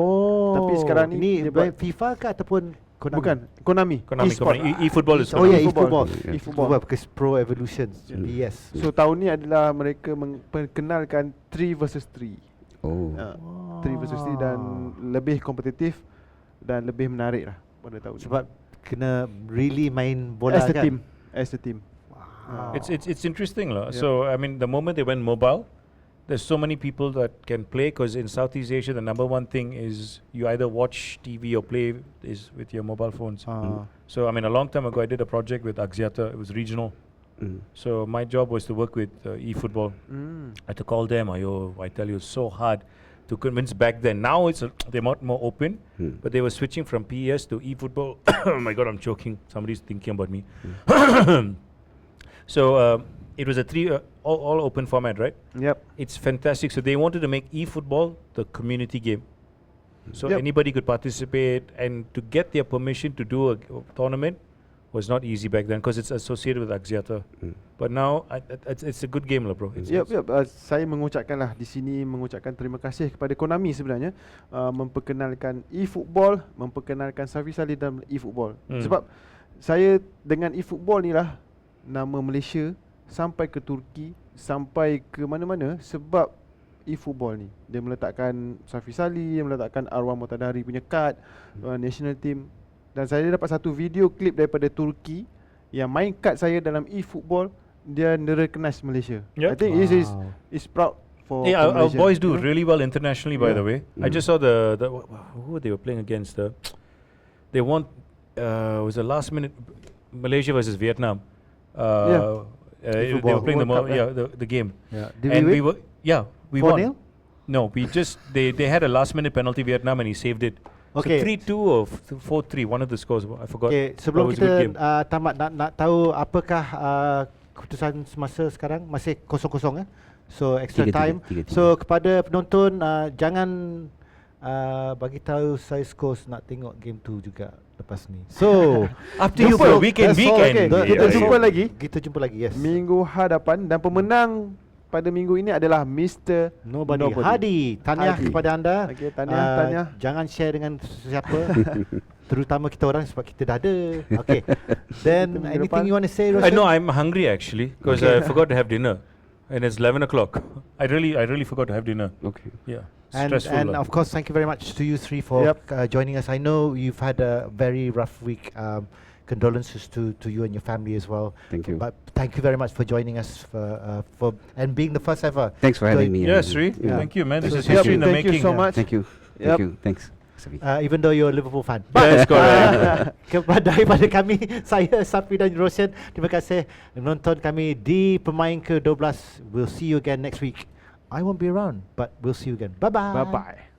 Tapi sekarang ni dia buat FIFA ke ataupun Konami? bukan Konami. E-sport. E-football is Oh ya, E-football. e-football. E-football. Because Pro Evolution. Yes. So tahun ni adalah mereka memperkenalkan 3 versus 3. 3 versus 3 dan lebih kompetitif, dan lebih menarik lah pada tahun ni. Sebab kena really main bola As a kan. team. As a team. It's interesting lah. Yeah. So I mean, the moment they went mobile, there's so many people that can play, because in Southeast Asia the number one thing is you either watch TV or play is with your mobile phones. So I mean, a long time ago I did a project with Axiata. It was regional. So my job was to work with eFootball. I had to call them. I tell you, it's so hard to convince back then. Now they're more open, but they were switching from PES to eFootball. Oh my God, I'm choking. Somebody's thinking about me. So it was a all open format, right? Yep. It's fantastic. So they wanted to make eFootball the community game. So Yep. anybody could participate, and to get their permission to do a tournament was not easy back then, because it's associated with Axiata. But now it's a good game lah, bro. Yep. Saya mengucapkanlah di sini, mengucapkan terima kasih kepada Konami sebenarnya, memperkenalkan eFootball, memperkenalkan Safi Salih dalam eFootball. Sebab saya dengan eFootball ni lah nama Malaysia sampai ke Turki, sampai ke mana-mana sebab eFootball ni. Dia meletakkan Safi Salih, dia meletakkan Arwah Mutadari punya kad national team. Dan saya dapat satu video klip daripada Turki yang main kad saya dalam eFootball, dia recognize Malaysia. Yep. I think is proud for Our Malaysia, boys do you know? really well internationally, by Yeah. the way. I just saw who they were playing against. They won. Was the last minute Malaysia versus Vietnam. They were playing World Cup, the game. Yeah. Did And we win? we 4-0? won. No, we just they had a last minute penalty Vietnam, and he saved it. Okay. So 3-2 or 4-3, one of the scores. I forgot. Okay, But sebelum it was a good kita game. tamat nak tahu apakah keputusan semasa sekarang, masih 0-0 ya. So extra 3-3, time. 3-3. So kepada penonton jangan bagi tahu saya scores, nak tengok game tu juga lepas ni. So Up to you, bro. Weekend. Okay, kita jumpa lagi Kita jumpa lagi, yes. minggu hadapan, dan pemenang pada minggu ini adalah Mr. Nobody. Hadi, tahniah Hadi. kepada anda. Okey, tahniah. Jangan share dengan siapa, terutama kita orang, sebab kita dah ada. Okay. Then minggu anything depan. you want to say, Roshan? No, I'm hungry actually, because I forgot to have dinner, and it's 11 o'clock. I really forgot to have dinner. Okay. Yeah, And stressful. of course, thank you very much to you three for joining us. I know you've had a very rough week. Condolences to you and your family as well. Thank you. But thank you very much for joining us for and being the first ever. Thanks for having me. Yes, Sri. Yeah. Thank you, man. This is Yep, history in the thank making. you so much. Thank you. Yep. Thank you. Thanks. Safi. Even though you're a Liverpool fan. Yes, correct. Daripada kami, saya Safi dan Roshan, terima kasih menonton kami di Pemain Ke-12. We'll see you again next week. I won't be around, but we'll see you again. Bye-bye. Bye-bye.